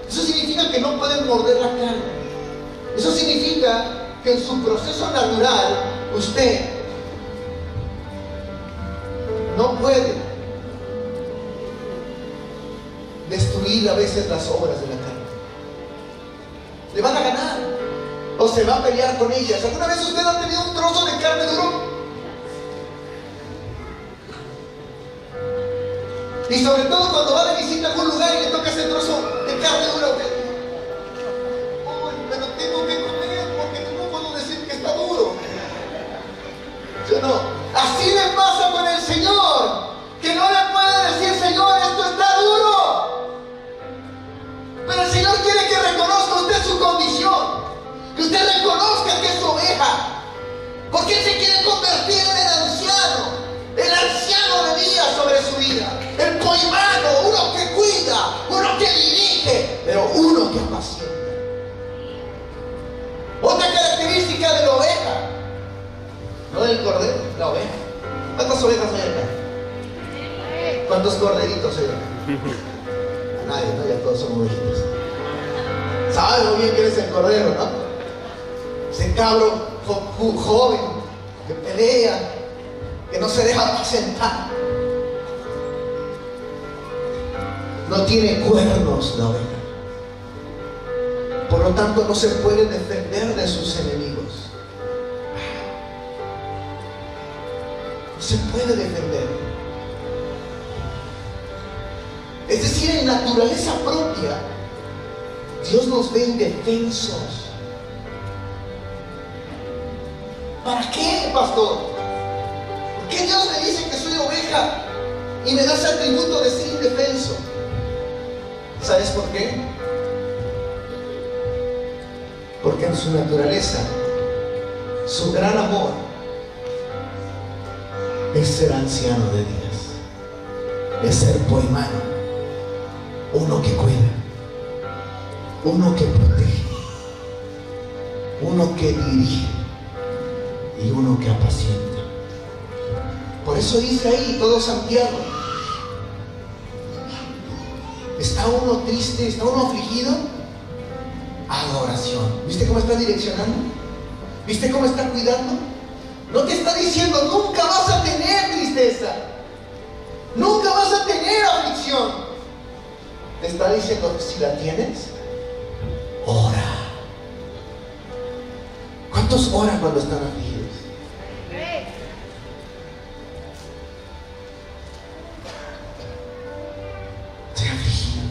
Eso significa que no pueden morder la carne. Eso significa que en su proceso natural, usted no puede destruir a veces las obras de la carne. Le van a ganar o se va a pelear con ellas. ¿Alguna vez usted ha tenido un trozo de carne duro? Y sobre todo cuando va de visita a algún lugar y le toca ese trozo de carne dura, usted, uy, pero tengo que comer porque no puedo decir que está duro. ¿Sí o no? Así le pasa con el Señor, que no le puede decir, Señor, esto está duro. Pero el Señor quiere que reconozca usted su condición, que usted reconozca que es su oveja, porque Él se quiere convertir en el anciano de día sobre su vida, el poimano, uno que cuida, uno que dirige, pero uno que apacienta. Otra característica de la oveja, no del cordero, la oveja. ¿Cuántas ovejas hay acá? ¿Cuántos corderitos hay acá? Nadie, ¿no? Ya todos somos ovejitos. Saben muy bien quién es el cordero, ¿no? Ese cabro joven que pelea, que no se deja apacentar. No tiene cuernos la oveja. Por lo tanto, no se puede defender de sus enemigos. No se puede defender. Es decir, en naturaleza propia, Dios nos ve indefensos. ¿Para qué, pastor? ¿Por qué Dios me dice que soy oveja y me da ese atributo de ser indefenso? ¿Sabes por qué? Porque en su naturaleza, su gran amor es ser anciano de días, es ser poimano, uno que cuida, uno que protege, uno que dirige y uno que apacienta. Por eso dice ahí todo Santiago: ¿está uno triste? ¿Está uno afligido? Adoración. ¿Viste cómo está direccionando? ¿Viste cómo está cuidando? No te está diciendo nunca vas a tener tristeza, nunca vas a tener aflicción. Te está diciendo, si la tienes, ora. ¿Cuántos oran cuando están afligidos? Estoy afligido.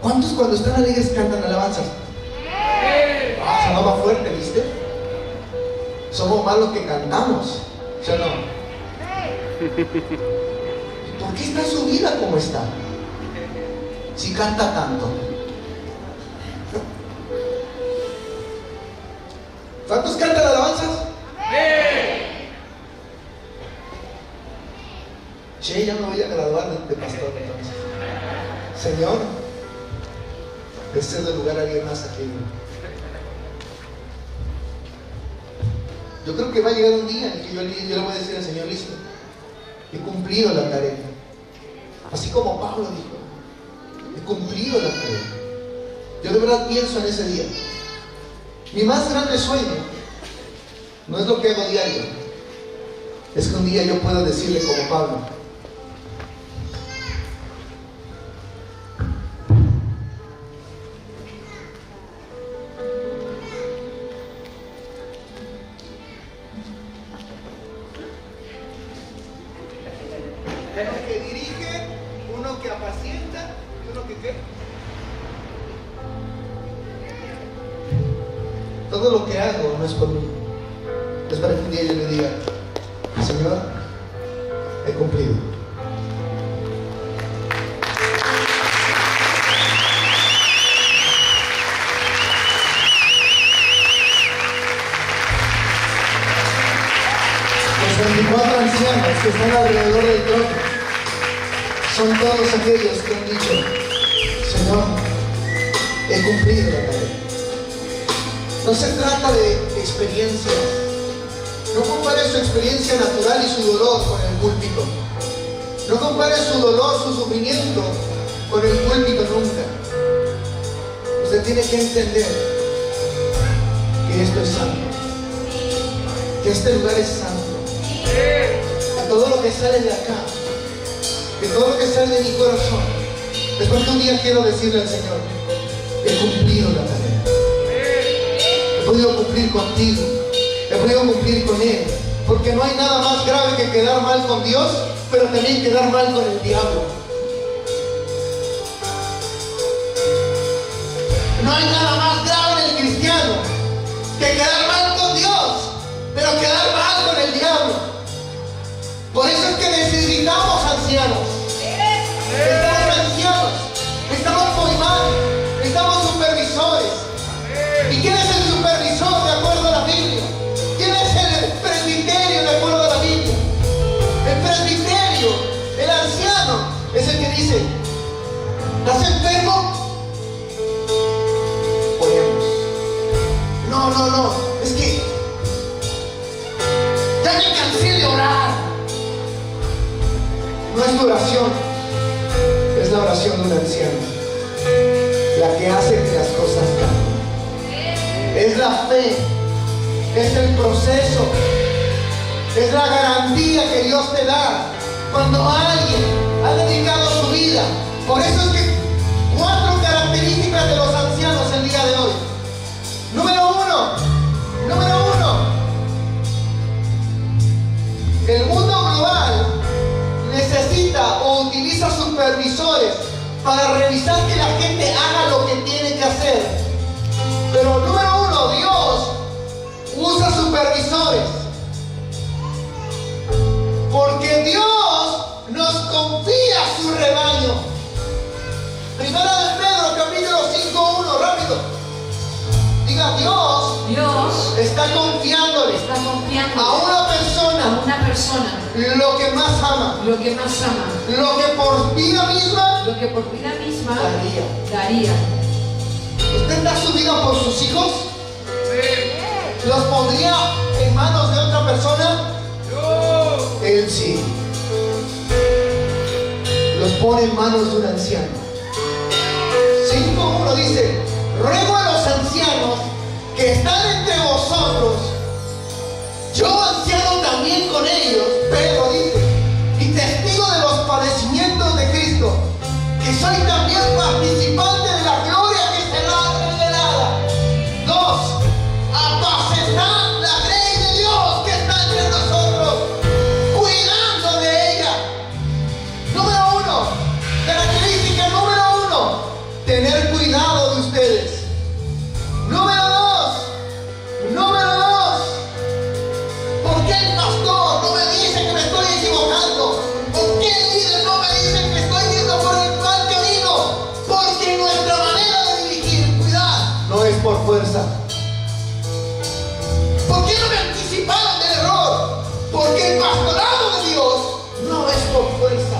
¿Cuántos cuando están alegres cantan alabanzas? Sonaba fuerte, ¿viste? Somos más los que cantamos, ¿sí o no? ¿Por qué está su vida como está? Si canta tanto. ¿Cuántos cantan alabanzas? Che, ya me voy a graduar de pastor entonces. Señor, cedo el lugar a alguien más aquí. Yo creo que va a llegar un día en el que yo le voy a decir al Señor: listo, he cumplido la tarea. Así como Pablo dijo, he cumplido la tarea. Yo de verdad pienso en ese día. Mi más grande sueño no es lo que hago diario, es que un día yo pueda decirle como Pablo: uno que dirige, uno que apacienta y uno que ¿qué? Todo lo que hago no es por mí, es para que un día yo le diga: Señor, he cumplido. Los 24 ancianos que están alrededor del trono son todos aquellos que han dicho: Señor, he cumplido la tarea. No se trata de experiencias. No compare su experiencia natural y su dolor con el púlpito. No compare su dolor, su sufrimiento con el púlpito nunca. Usted tiene que entender que esto es santo, que este lugar es santo, que todo lo que sale de acá, que todo lo que sale de mi corazón, es porque un día quiero decirle al Señor: he cumplido la tarea. He podido cumplir contigo, he podido cumplir con Él, porque no hay nada más grave que quedar mal con Dios, pero también quedar mal con el diablo. No hay nada más grave en el cristiano que quedar mal con Dios, pero quedar mal con el diablo. Por eso es que necesitamos ancianos. Estamos ancianos, estamos poimanos, estamos supervisores. ¿Y quién es el supervisor de acuerdo a la Biblia? ¿Quién es el presbiterio de acuerdo a la Biblia? El presbiterio, el anciano, es el que dice: ¿estás enfermo? Oremos. No, es que ya me cansé de orar. No es tu oración, es la oración de un anciano, la que hace que las cosas cambien. Es la fe, es el proceso, es la garantía que Dios te da cuando alguien ha dedicado su vida. Por eso es que 4 características de los ancianos el día de hoy. Número uno, el mundo global necesita o utiliza supervisores para revisar que la gente haga lo que tiene que hacer. Pero número uno, Dios usa supervisores. Porque Dios nos confía su rebaño. Primera de Pedro, capítulo 5:1, rápido. Diga, Dios está confiándole a una persona lo que más ama, lo que por vida misma daría. ¿Usted da su vida por sus hijos? ¿Los pondría en manos de otra persona? Él sí. Los pone en manos de un anciano. 5:1 dice: ruego a los ancianos que están entre vosotros, yo anciano también con ellos, Pedro dice, y testigo de los padecimientos de Cristo, que soy también participante de la gloria que será revelada. 2. Apacentad la grey de Dios que está entre nosotros, cuidando de ella. Número 1, característica número 1, tener cuidado de ustedes. Número 2, ¿por qué el pastor no me dice que me estoy equivocando? ¿Por qué el líder no me dice que estoy yendo por el mal camino? Porque nuestra manera de dirigir, cuidar, no es por fuerza. ¿Por qué no me anticiparon del error? Porque el pastorado de Dios no es por fuerza.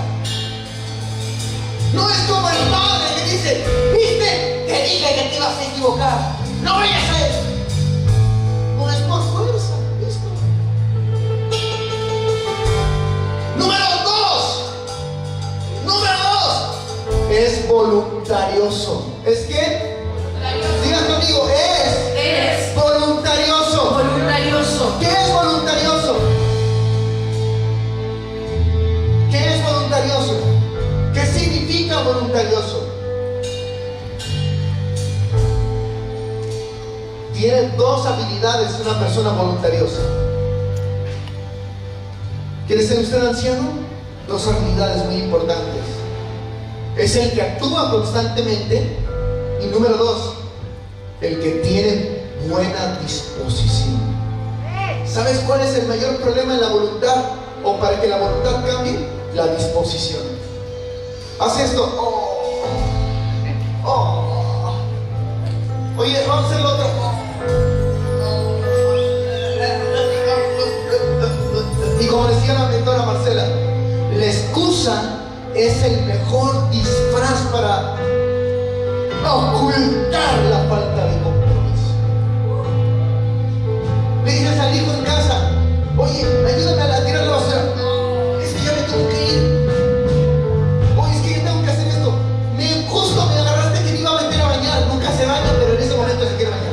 No es como el padre que dice, ¿viste? Te dije que te ibas a equivocar. No vayas a eso. No es por fuerza. ¿Listo? Número 2. Es voluntarioso. ¿Es qué? Digan conmigo, es voluntarioso. ¿Qué es voluntarioso? ¿Qué es voluntarioso? ¿Qué significa voluntarioso? Tiene 2 habilidades una persona voluntariosa. ¿Quiere ser usted anciano? 2 habilidades muy importantes. Es el que actúa constantemente. Y número 2, el que tiene buena disposición. ¿Sabes cuál es el mayor problema en la voluntad? O para que la voluntad cambie, la disposición. Haz esto. Oye, vamos a hacer lo otro. Y como decía la mentora Marcela, la excusa es el mejor disfraz para ocultar la falta de compromiso. Le dices al hijo en casa, oye, ayúdame a tirar la basura. Es que ya me tengo que ir. Oye, es que yo tengo que hacer esto. Justo me agarraste que me iba a meter a bañar. Nunca se baña, pero en ese momento se quiere bañar.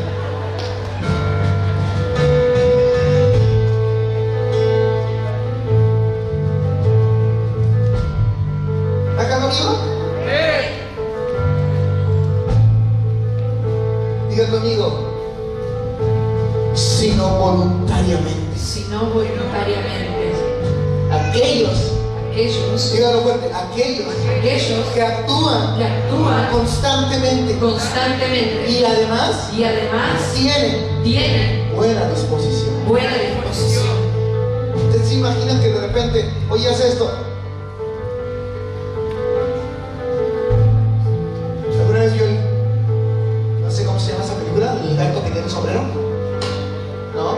¿Acá conmigo? Diga conmigo, sino voluntariamente. Aquellos, dígalo fuerte, aquellos que actúan constantemente y además tienen buena disposición. ¿Ustedes se imaginan que de repente, oye, haz esto? ¿Alguna vez vio no sé cómo se llama esa película? ¿El gato que tiene un sombrero? ¿No?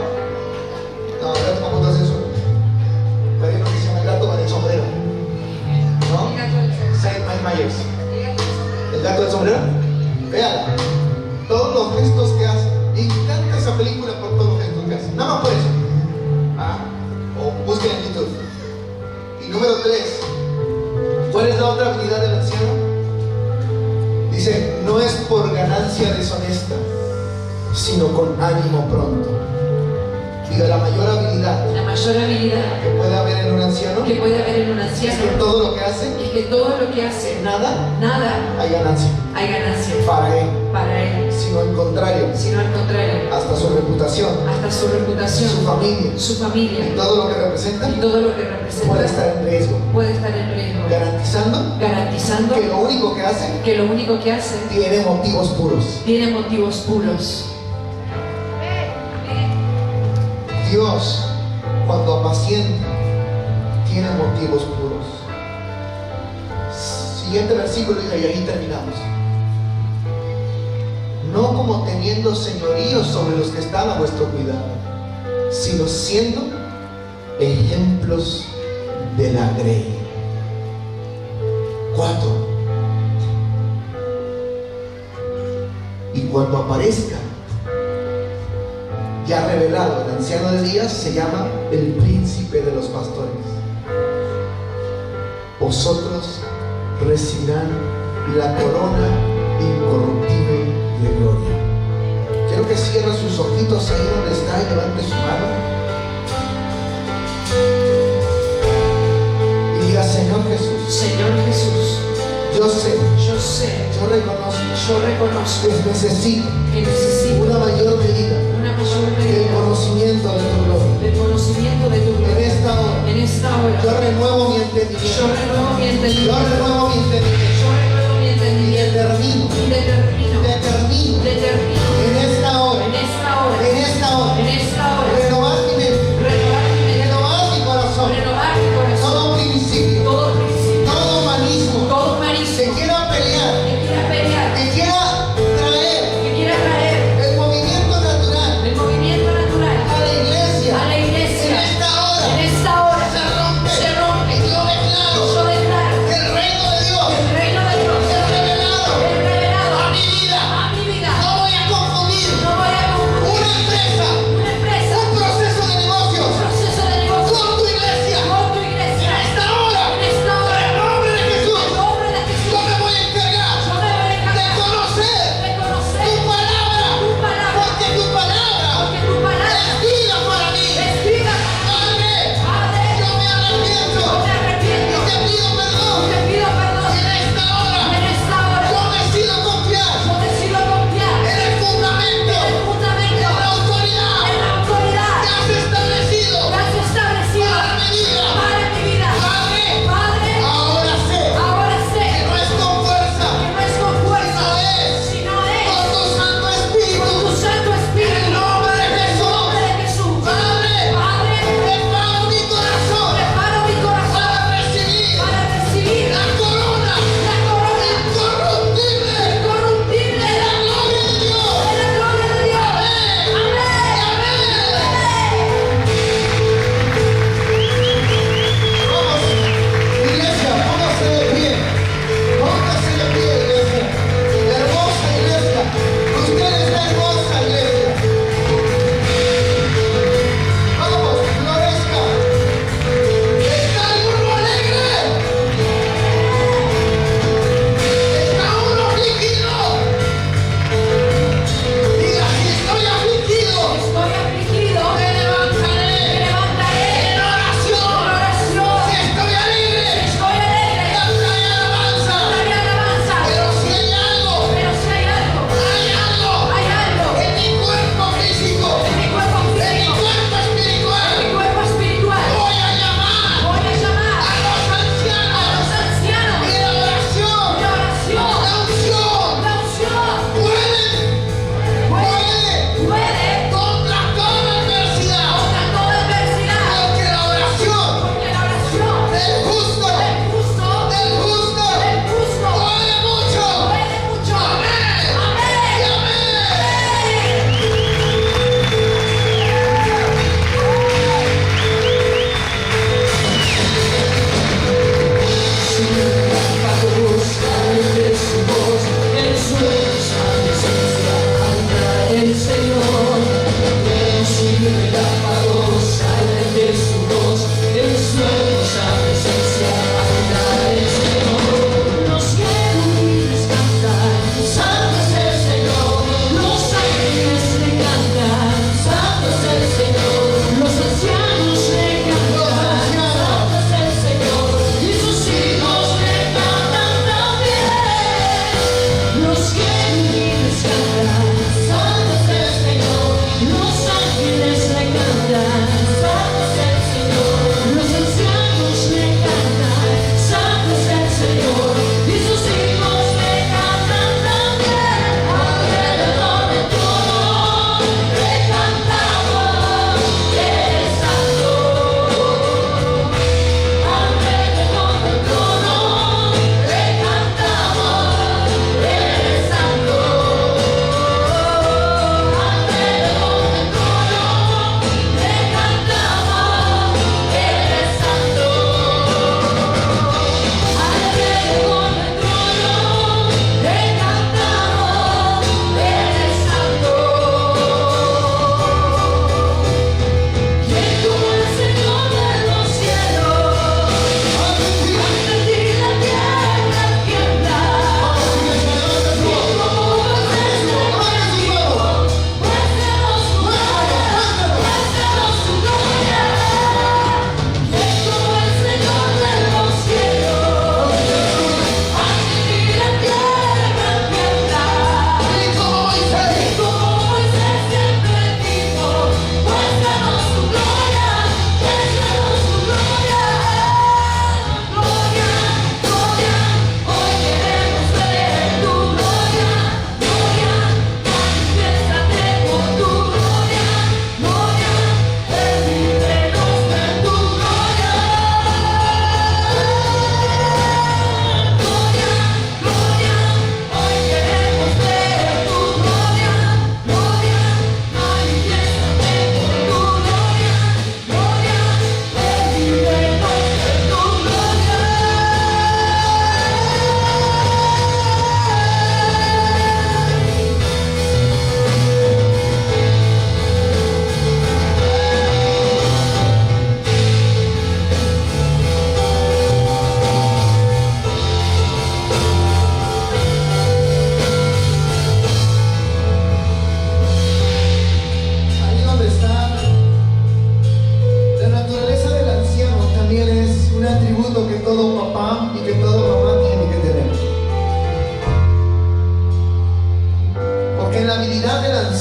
No, el gato, ¿cómo tú haces eso? Hay uno que se llama el gato con el sombrero. ¿No? Saint Myers. ¿El gato del sombrero? Vean todos los gestos que hace. Me encanta esa película por todos los gestos que hace. Nada más por eso. O busquen en YouTube. Y número 3. ¿Cuál es la otra habilidad del anciano? Dice, no es por ganancia deshonesta, sino con ánimo pronto. Diga, la mayor habilidad que puede haber en un anciano es que todo lo que hace, nada hay ganancia para él, sino al contrario, hasta su reputación, su familia y todo lo que representa puede estar en riesgo, garantizando que lo único que hace tiene motivos puros. Dios, cuando apacienta, tiene motivos puros. Siguiente versículo, y ahí terminamos. No como teniendo señorío sobre los que están a vuestro cuidado, sino siendo ejemplos de la grey. 4. Y cuando aparezca, ya revelado el anciano de días, se llama el príncipe de los pastores. Vosotros recibirán la corona incorruptible de gloria. Quiero que cierre sus ojitos ahí donde está y levante su mano y diga: Señor Jesús, Señor Jesús, yo sé, yo reconozco que necesito una mayor medida del conocimiento de tu gloria. En esta hora, yo renuevo mi entendimiento. Yo renuevo mi entendimiento. Y determino en esta hora, renovar mi mente, renovar mi corazón, todo principio, todo humanismo que quiera pelear, que quiera traer el movimiento natural a la iglesia. En esta hora se rompe. Y yo declaro que el reino de Dios es revelado a mi vida.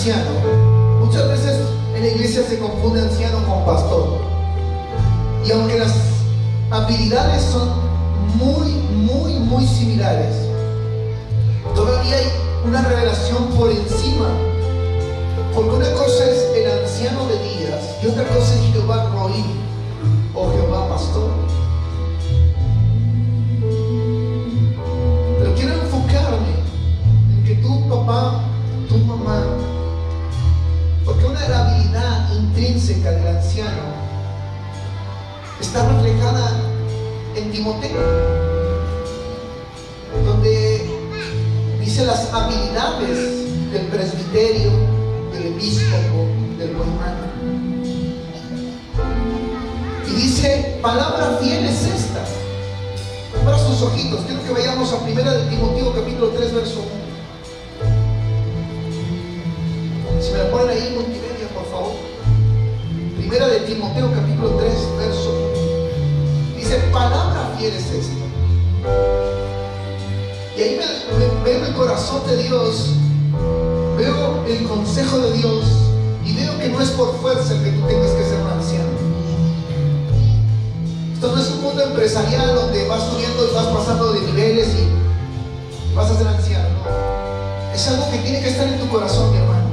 anciano, muchas veces en la iglesia se confunde anciano con pastor. Y aunque las habilidades son muy similares, todavía hay una revelación por encima. Porque una cosa es el anciano de días y otra cosa es Jehová Roí o Jehová Pastor. Pero quiero enfocarme en que tu papá, tu mamá, porque una de las habilidades intrínsecas del anciano está reflejada en Timoteo, donde dice las habilidades del presbiterio, del episcopo, del hermano. Y dice, palabra fiel es esta. Para sus ojitos, quiero que vayamos a 1 de Timoteo capítulo 3 verso 1. Si me la ponen ahí en multimedia, por favor. 1 de Timoteo capítulo 3 verso 1. Dice, palabra fiel es esta. Y ahí veo el corazón de Dios, veo el consejo de Dios y veo que no es por fuerza el que tú tengas que ser un anciano. Esto no es un mundo empresarial donde vas subiendo y vas pasando de niveles y vas a ser anciano, no. Es algo que tiene que estar en tu corazón, mi hermano.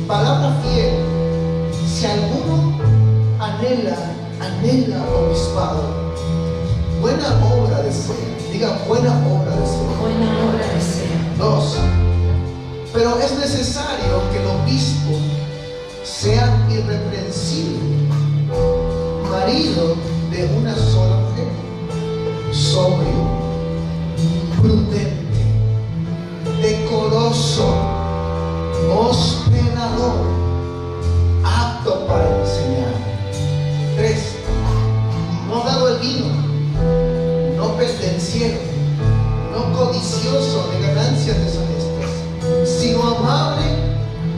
Palabra fiel. Si alguno anhela obispado, buena obra desea. Diga, buena obra desea. Buena obra desea. 2. Pero es necesario que el obispo sea irreprensible, marido de una sola mujer, sobrio, prudente, decoroso, hospedador, apto para enseñar. 3. No dado el vino, no pendenciero, no codicioso de ganancias deshonestas, sino amable,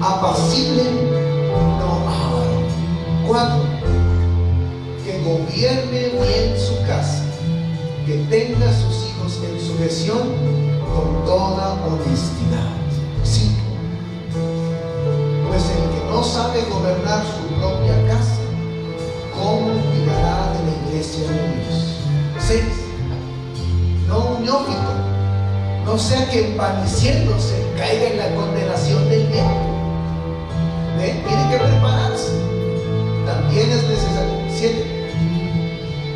apacible, no avaro. 4. Que gobierne bien su casa, que tenga a sus hijos en sujeción con toda honestidad. 5. Pues el que no sabe gobernar su propia casa, ¿cómo cuidará de la iglesia de Dios? 6. No un neófito, no sea que empaneciéndose caiga en la condenación del diablo. ¿Ven? Tiene que prepararse. También es necesario. 7.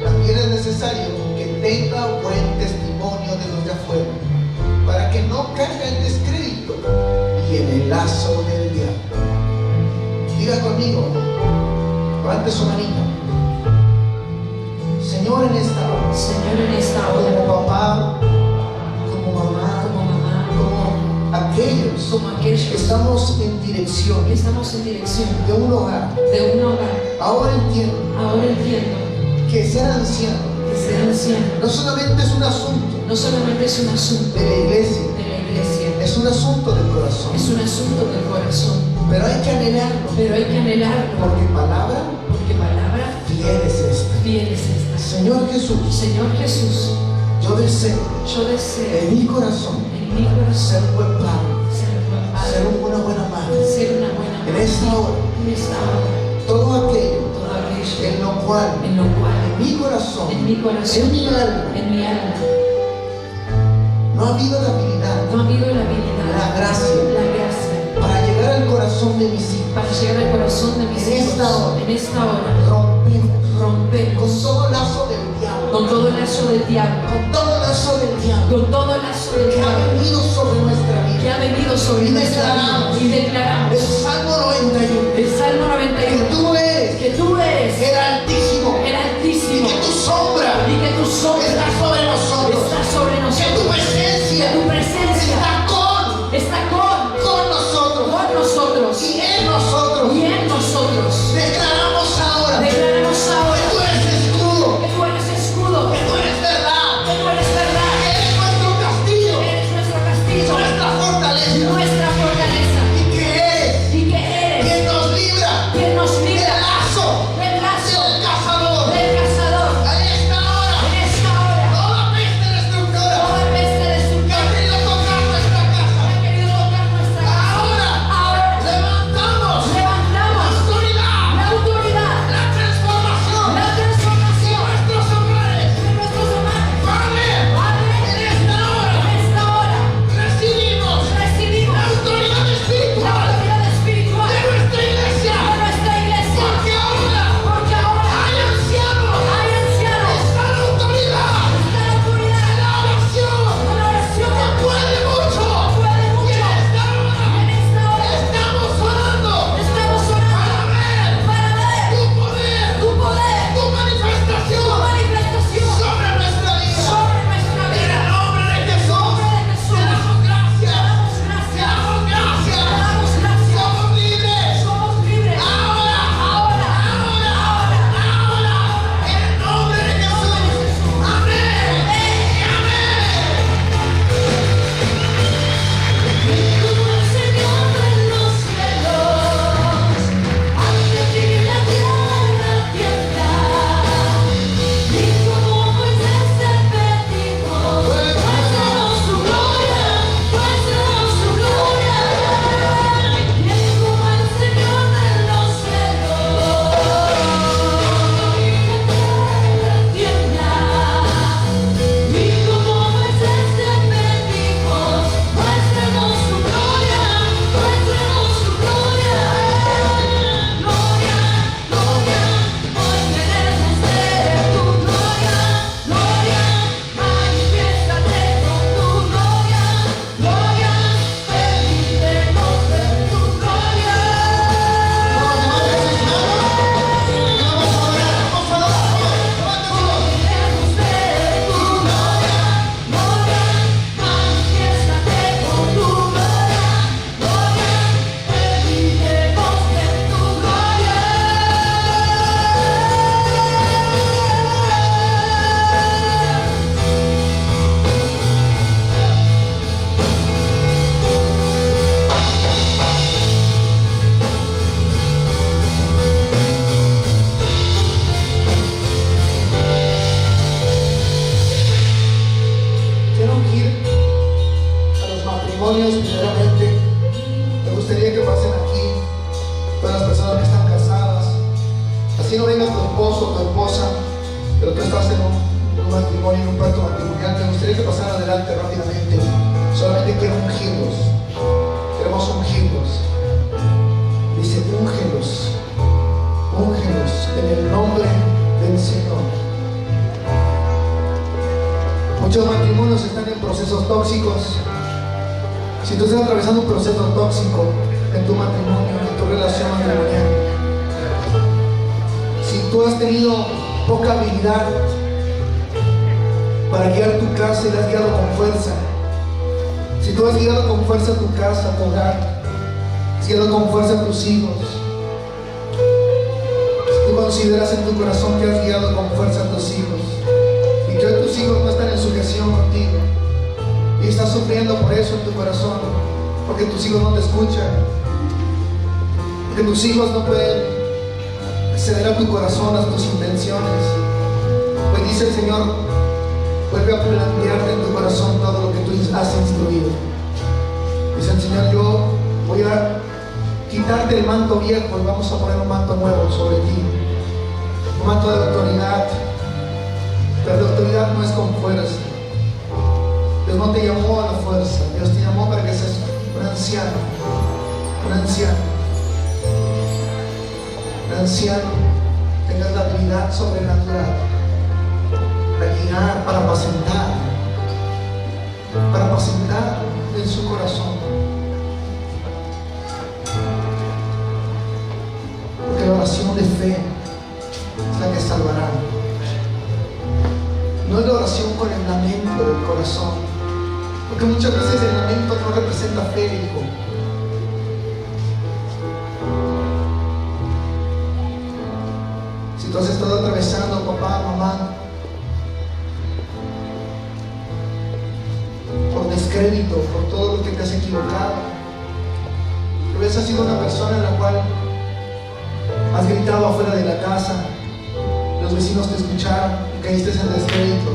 También es necesario que tenga buen testimonio de los de afuera, para que no caiga en descrédito y en el lazo del diablo. Diga conmigo, levante su manita. Señor, en esta hora, Señor, en esta hora, como papá, como mamá, como aquellos que estamos en dirección de un hogar. Ahora entiendo que ser anciano no solamente es un asunto de la iglesia, es un asunto del corazón. Pero hay que anhelarlo, porque palabra fiel es esta. Señor Jesús, yo deseo en mi corazón ser un buen padre, ser una buena madre. En esta hora, todo aquello en lo cual en mi corazón, en mi alma, no ha habido la habilidad, la gracia para llegar al corazón de mis hijos. En esta hora, rompemos con todo lazo del diablo, con todo lazo del diablo, que ha venido sobre nuestra vida. y declaramos El Salmo 91, que tú eres el Altísimo, y que tu sombra está sobre nosotros, que tu presencia está con nosotros y en nosotros. Declaramos ahora que tú eres escudo, que tú eres verdad, que eres nuestro castillo, nuestra fortaleza, y que eres quien nos libra matrimonios, primeramente, me gustaría que pasen aquí todas las personas que están casadas. Así no venga tu esposo o tu esposa, pero tú estás en un matrimonio, en un pacto matrimonial. Me gustaría que pasaran adelante rápidamente. Solamente quiero ungirlos. Queremos ungirlos. Dice, úngelos. Úngelos en el nombre del Señor. Muchos matrimonios están en procesos tóxicos. Si tú estás atravesando un proceso tóxico en tu matrimonio, en tu relación matrimonial, si tú has tenido poca habilidad para guiar tu casa y la has guiado con fuerza, si tú has guiado con fuerza tu casa, tu hogar, has guiado con fuerza a tus hijos, si tú consideras en tu corazón que has guiado con fuerza a tus hijos y que hoy tus hijos no están en sujeción contigo y estás sufriendo por eso en tu corazón, porque tus hijos no te escuchan, porque tus hijos no pueden acceder a tu corazón, a tus intenciones, pues dice el Señor, vuelve a plantearte en tu corazón todo lo que tú has instruido. Dice el Señor, yo voy a quitarte el manto viejo y vamos a poner un manto nuevo sobre ti, un manto de autoridad. Pero la autoridad no es con fuerza. Dios no te llamó a la fuerza, Dios te llamó para que seas un anciano, un anciano, un anciano, tengas la habilidad sobrenatural para guiar, para apacentar en su corazón. Porque la oración de fe es la que salvará. No es la oración con el lamento del corazón, porque muchas veces el lamento no representa fe, hijo. Si tú has estado atravesando, papá, mamá, por descrédito, por todo lo que te has equivocado, tal vez has sido una persona en la cual has gritado afuera de la casa, los vecinos te escucharon y caíste en descrédito.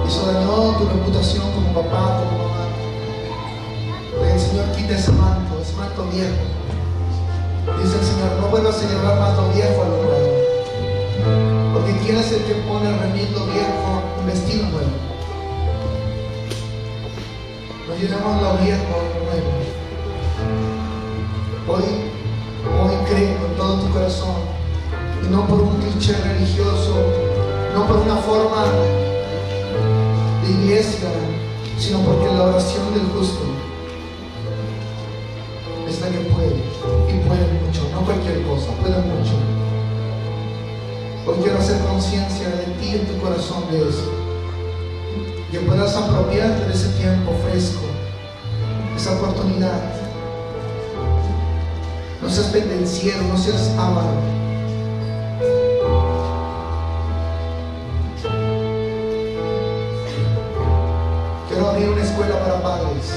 Eso dañó tu reputación como papá, como mamá. Pero el Señor quita ese manto viejo. Dice el Señor, no vuelvas a llevar más lo viejo a lo nuevo. Porque ¿quién es el que pone el remiendo viejo en vestido nuevo? No llenamos lo viejo a lo nuevo. Hoy cree con todo tu corazón, y no por un cliché religioso, no por una forma de iglesia, sino porque la oración del justo es la que puede, y puede mucho, no cualquier cosa, puede mucho. Hoy quiero hacer conciencia de ti en tu corazón de eso, que puedas apropiarte de ese tiempo fresco, esa oportunidad. No seas pendenciero, no seas avaro. Quiero abrir una escuela para padres,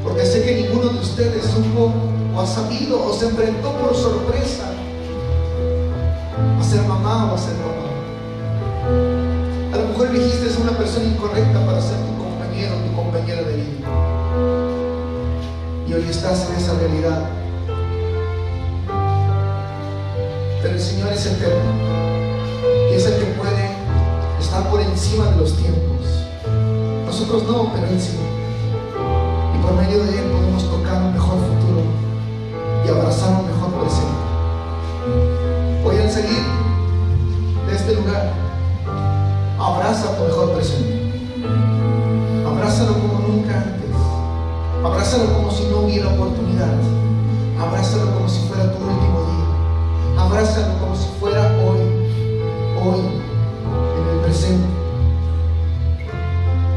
porque sé que ninguno de ustedes supo o ha sabido o se enfrentó por sorpresa a ser mamá o a ser papá. A lo mejor elegiste a una persona incorrecta para ser tu compañero o tu compañera de vida, y hoy estás en esa realidad. Pero el Señor es eterno y es el que puede estar por encima de los tiempos. Nosotros no, pero Él sí. Y por medio de Él podemos tocar un mejor futuro y abrazar un mejor presente. Hoy al salir de este lugar, abraza tu mejor presente. Abrázalo como nunca antes. Abrázalo como si no hubiera oportunidad. Abrázalo como si fuera tu último día. Abrázalo como si fuera hoy, en el presente,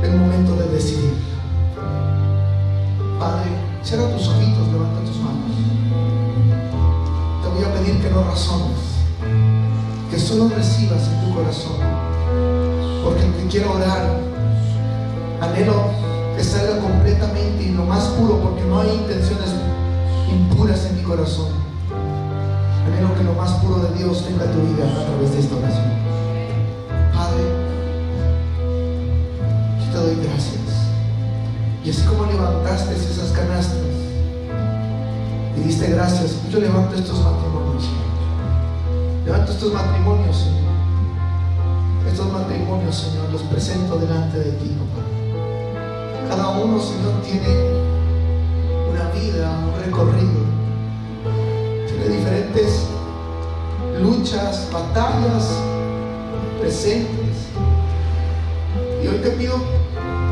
el momento de decidir. Padre, cierra tus ojitos, levanta tus manos. Te voy a pedir que no razones, que solo recibas en tu corazón, porque el que quiero orar, anhelo que salga completamente y lo más puro, porque no hay intenciones impuras en mi corazón. Anhelo que lo más puro de Dios tenga tu vida a través de esta oración. Padre, tocaste esas canastas y diste gracias. Yo levanto estos matrimonios, Señor. Levanto estos matrimonios, Señor. Estos matrimonios, Señor, los presento delante de ti, papá. Cada uno, Señor, tiene una vida, un recorrido. Tiene diferentes luchas, batallas presentes. Y hoy te pido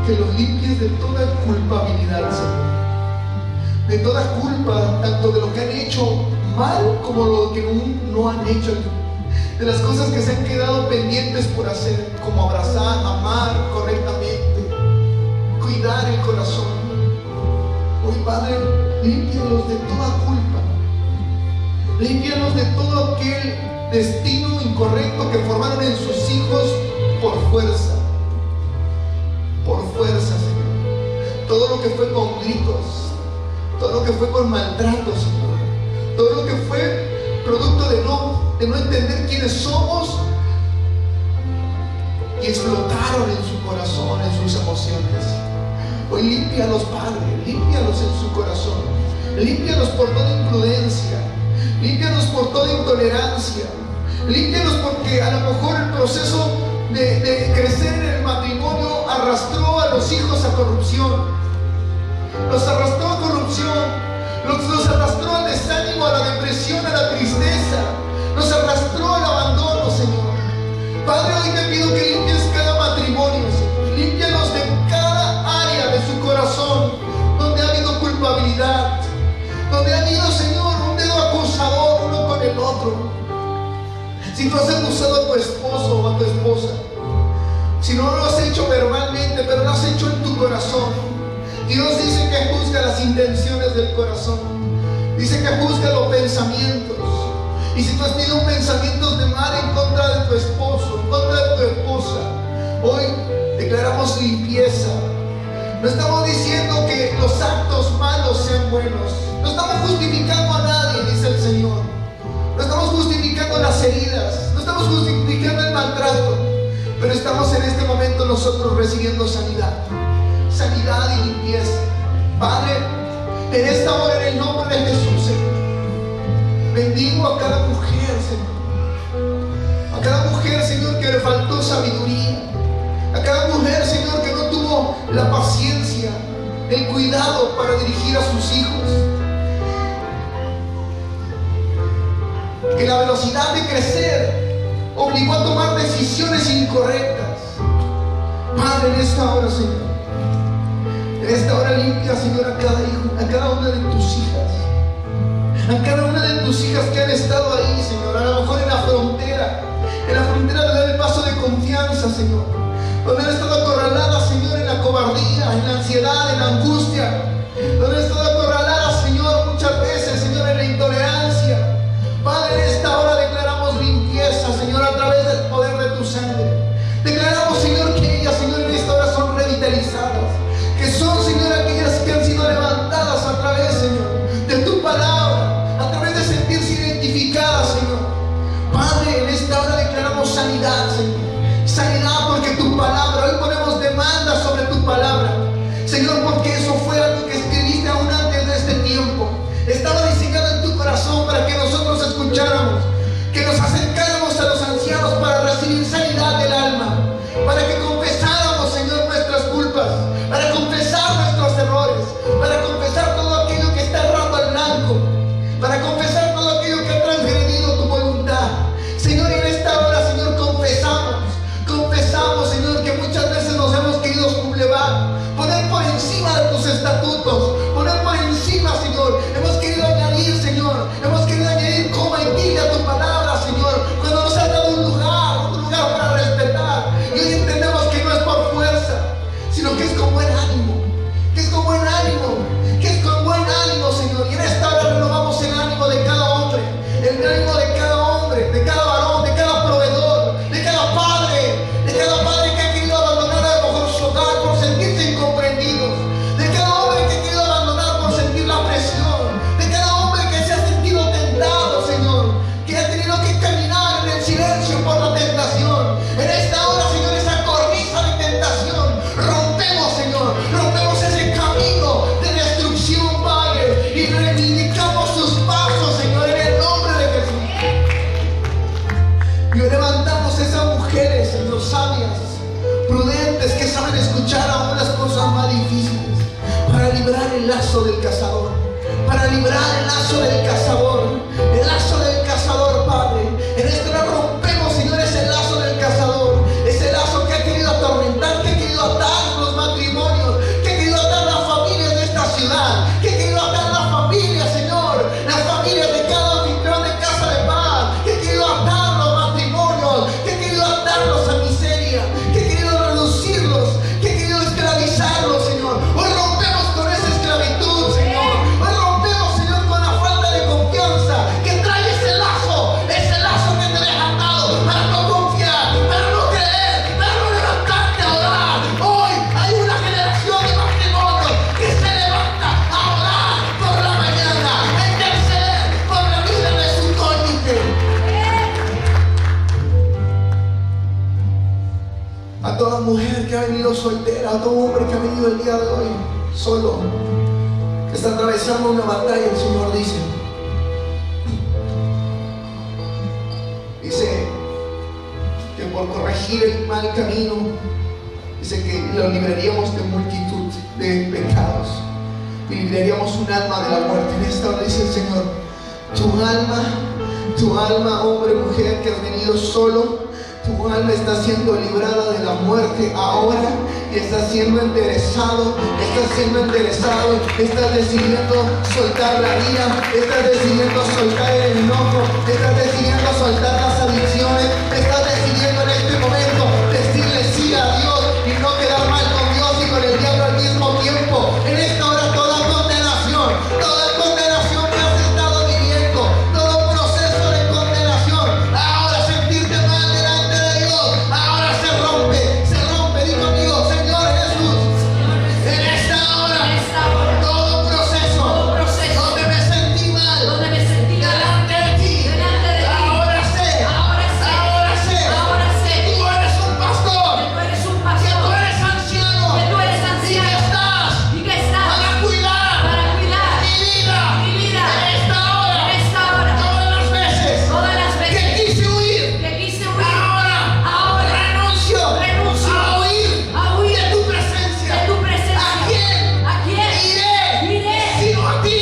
que los limpies de toda culpabilidad, Señor. De toda culpa, tanto de lo que han hecho mal como lo que no han hecho. De las cosas que se han quedado pendientes por hacer, como abrazar, amar correctamente, cuidar el corazón. Hoy, Padre, límpialos de toda culpa. Límpialos de todo aquel destino incorrecto que formaron en sus hijos por fuerza. Por fuerza, Señor. Todo lo que fue con gritos, todo lo que fue con maltrato, Señor. Todo lo que fue producto de no entender quiénes somos y explotaron en su corazón, en sus emociones. Hoy límpialos, Padre, límpialos en su corazón. Límpialos por toda imprudencia, límpialos por toda intolerancia, límpialos porque a lo mejor el proceso de crecer en el matrimonio arrastró a los hijos a corrupción, los arrastró a corrupción, los arrastró al desánimo, a la depresión, a la tristeza, nos arrastró al abandono, Señor. Padre, hoy te pido que limpies cada matrimonio, Señor. Límpialos de cada área de su corazón donde ha habido culpabilidad, donde ha habido, Señor, un dedo acusador uno con el otro. Si tú has acusado a tu esposo o a tu esposa, si no lo has hecho verbalmente, pero lo has hecho en tu corazón, Dios dice que juzga las intenciones del corazón. Dice que juzga los pensamientos. Y si tú has tenido pensamientos de mal en contra de tu esposo, en contra de tu esposa, hoy declaramos limpieza. No estamos diciendo que los actos malos sean buenos. No estamos justificando a nadie, dice el Señor. No estamos justificando las heridas. No estamos justificando el maltrato. Pero estamos en este momento nosotros recibiendo sanidad. Sanidad y limpieza. Padre, en esta hora, en el nombre de Jesús, Señor, bendigo a cada mujer, Señor. A cada mujer, Señor, que le faltó sabiduría. A cada mujer, Señor, que no tuvo la paciencia, el cuidado para dirigir a sus hijos. Que la velocidad de crecer obligó a tomar decisiones incorrectas. Padre, en esta hora, Señor, en esta hora limpia, Señor, a cada hijo, a cada una de tus hijas. A cada una de tus hijas que han estado ahí, Señor, a lo mejor en la frontera de dar el paso de confianza, Señor, donde han estado acorraladas, Señor, en la cobardía, en la ansiedad, en la angustia, donde han estado acorraladas, Señor, muchas veces, Señor, en la intolerancia. Padre, en esta hora declaramos limpieza, Señor, a través del poder de tu sangre. Declaramos, Señor, que ellas, Señor, en esta hora son revitalizadas, que son, Señor, aquellas que han sido levantadas a través, Señor, de tu palabra, a través de sentirse identificadas, Señor. Padre, en esta hora declaramos sanidad, Señor. Sanidad porque tu palabra, hoy ponemos demanda sobre tu palabra, Señor, porque eso fue algo que sabias, prudentes, que saben escuchar aún las cosas más difíciles, para librar el lazo del cazador, para librar el lazo del cazador, el lazo del cazador, Padre. En esta hora rompemos, Señor, ese lazo del cazador, ese lazo que ha querido atormentar, que ha querido atar los matrimonios, que ha querido atar las familias de esta ciudad, que ha querido atar las familias, Señor, las familias de cada anfitrión de Casa de Paz, que ha querido atar los matrimonios, que ha querido atarlos a miseria, que ha querido reducirlos, que ha querido esclavizarlos, Señor. Hoy rompemos con esa esclavitud, Señor. Hoy rompemos, Señor, con la falta de confianza que trae ese lazo que te deja atado para no confiar, para no creer, para no levantarte a orar. Hoy hay una generación de matrimonios que se levanta a orar por la mañana, a interceder por la vida de su cónyuge. A toda mujer que ha venido soltera, a todo hombre que ha venido el día de hoy solo, que está atravesando una batalla, el Señor dice que por corregir el mal camino, dice que lo libraríamos de multitud de pecados y libraríamos un alma de la muerte. En esta hora dice el Señor, tu alma, hombre, mujer, que has venido solo, tu alma está siendo librada de la muerte ahora y estás siendo enderezado, estás decidiendo soltar la ira, estás decidiendo soltar el enojo, estás decidiendo soltar las adicciones, estás decidiendo en este momento decirle sí a Dios y no quedar mal con Dios y con el diablo al mismo tiempo. En esta hora toda condenación que has estado viviendo, todo proceso de condenación, ahora sentirte mal delante de Dios, ahora se rompe. Digo conmigo, Señor Jesús, en esta hora, todo proceso donde me sentí mal delante de ti, ahora sé, tú eres un pastor, que tú eres anciano, y que estás para cuidar mi vida. En esta hora, todas las veces que quise huir, ahora renuncio a huir de tu presencia. ¿A quién iré? Sino a ti.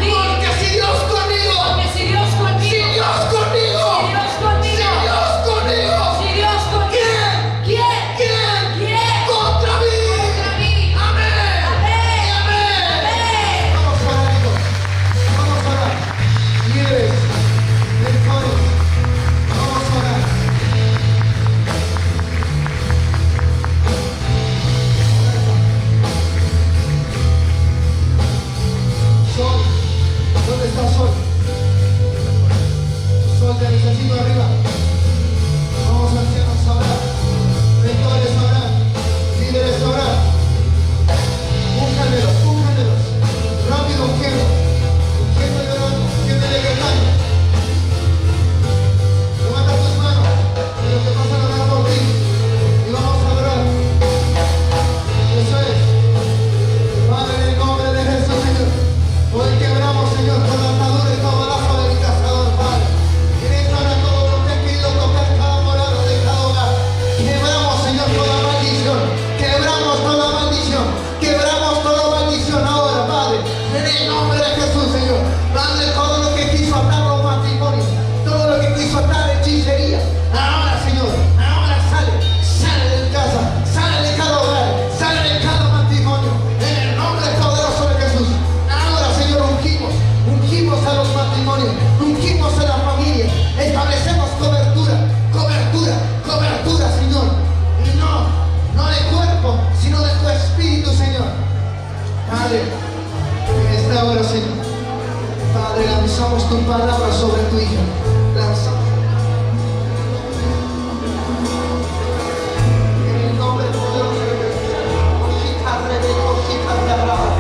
Porque si Dios conmigo, ¿quién contra mí? Amén. Vamos a orar, hijos. Vamos a orar. Líderes del coro, vamos a orar. Sol, ¿dónde está Sol? Sol, te necesito arriba. Vamos, ancianos, a orar. Rectores, a orar. Líderes, a orar. Únjanmelos. Rápido, ungiendo y orando, ungiendo y decretando. Levanta tus manos, y los que pasan a orar por ti. Y vamos a orar. Eso es. Padre, en el nombre de Jesús, Señor. Hoy quebramos, Señor, con la atadura y todo lazo del cazador, Padre. En esta hora todo lo que ha querido tocar cada morada de cada hogar. Quebramos, Señor, toda maldición. Quebramos toda maldición ahora, Padre. En el nombre de Jesús, Señor. Padre, todo lo que quiso atar los matrimonios, todo lo que quiso atar hechicería. Ahora, Señor, sale de casa, sale de cada hogar, sale de cada matrimonio. En el nombre poderoso de Jesús. Ahora, Señor, ungimos a los matrimonios, ungimos a la familia. Establecemos cobertura, Señor. Y no de cuerpo, sino de tu espíritu, Señor. Padre, en esta hora, Señor, Padre, lanzamos tu palabra sobre tu hija. En el nombre poderoso de Jesús. Madre, en esta hora, ahora te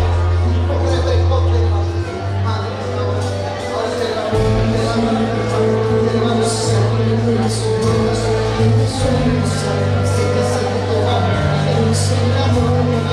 Senhor.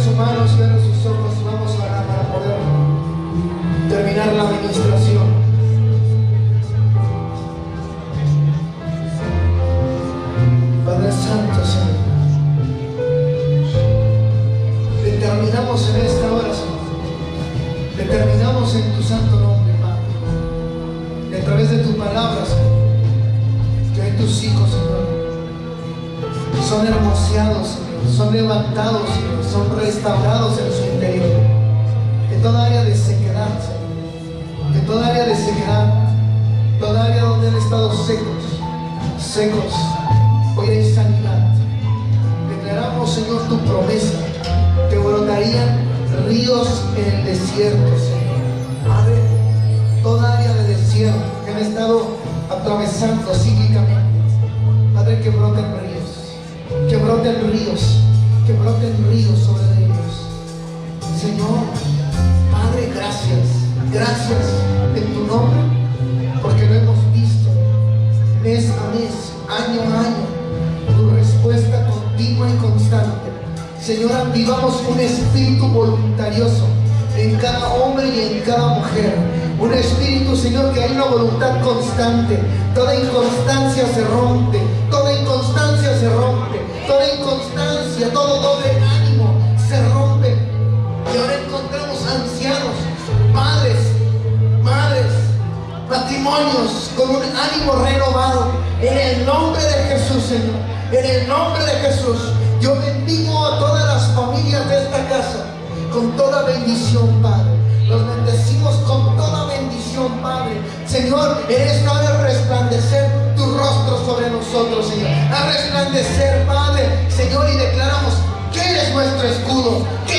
sus manos, cierre sus ojos y vamos a orar para poder terminar la administración. Padre Santo, Señor, determinamos en esta hora, Señor, determinamos en tu santo nombre, Padre, y a través de tu palabra, Señor, que hoy tus hijos, Señor, son hermoseados, Señor, son levantados, Señor, son restaurados en su interior, en toda área de sequedad, Señor, en toda área de sequedad, toda área donde han estado secos, hoy hay sanidad. Declaramos, Señor, tu promesa, que brotarían ríos en el desierto, Señor. Padre, toda área de desierto que han estado atravesando cíclicamente, Padre, que broten ríos, que broten ríos, que broten ríos sobre ellos. Señor, Padre, gracias en tu nombre, porque lo hemos visto mes a mes, año a año, tu respuesta continua y constante. Señor, activamos un espíritu voluntarioso en cada hombre y en cada mujer. Un espíritu, Señor, que hay una voluntad constante. Toda inconstancia se rompe, toda inconstancia se rompe, toda inconstancia, todo doble ánimo se rompe. Y ahora encontramos ancianos, padres, madres, matrimonios con un ánimo renovado. En el nombre de Jesús, Señor, en el nombre de Jesús, yo bendigo a todas las familias de esta casa con toda bendición, Padre. Los bendecimos con toda bendición, Padre. Señor, en esta hora resplandecer tu rostro sobre nosotros, Señor. A resplandecer, Padre, Señor, y declaramos que eres nuestro escudo, que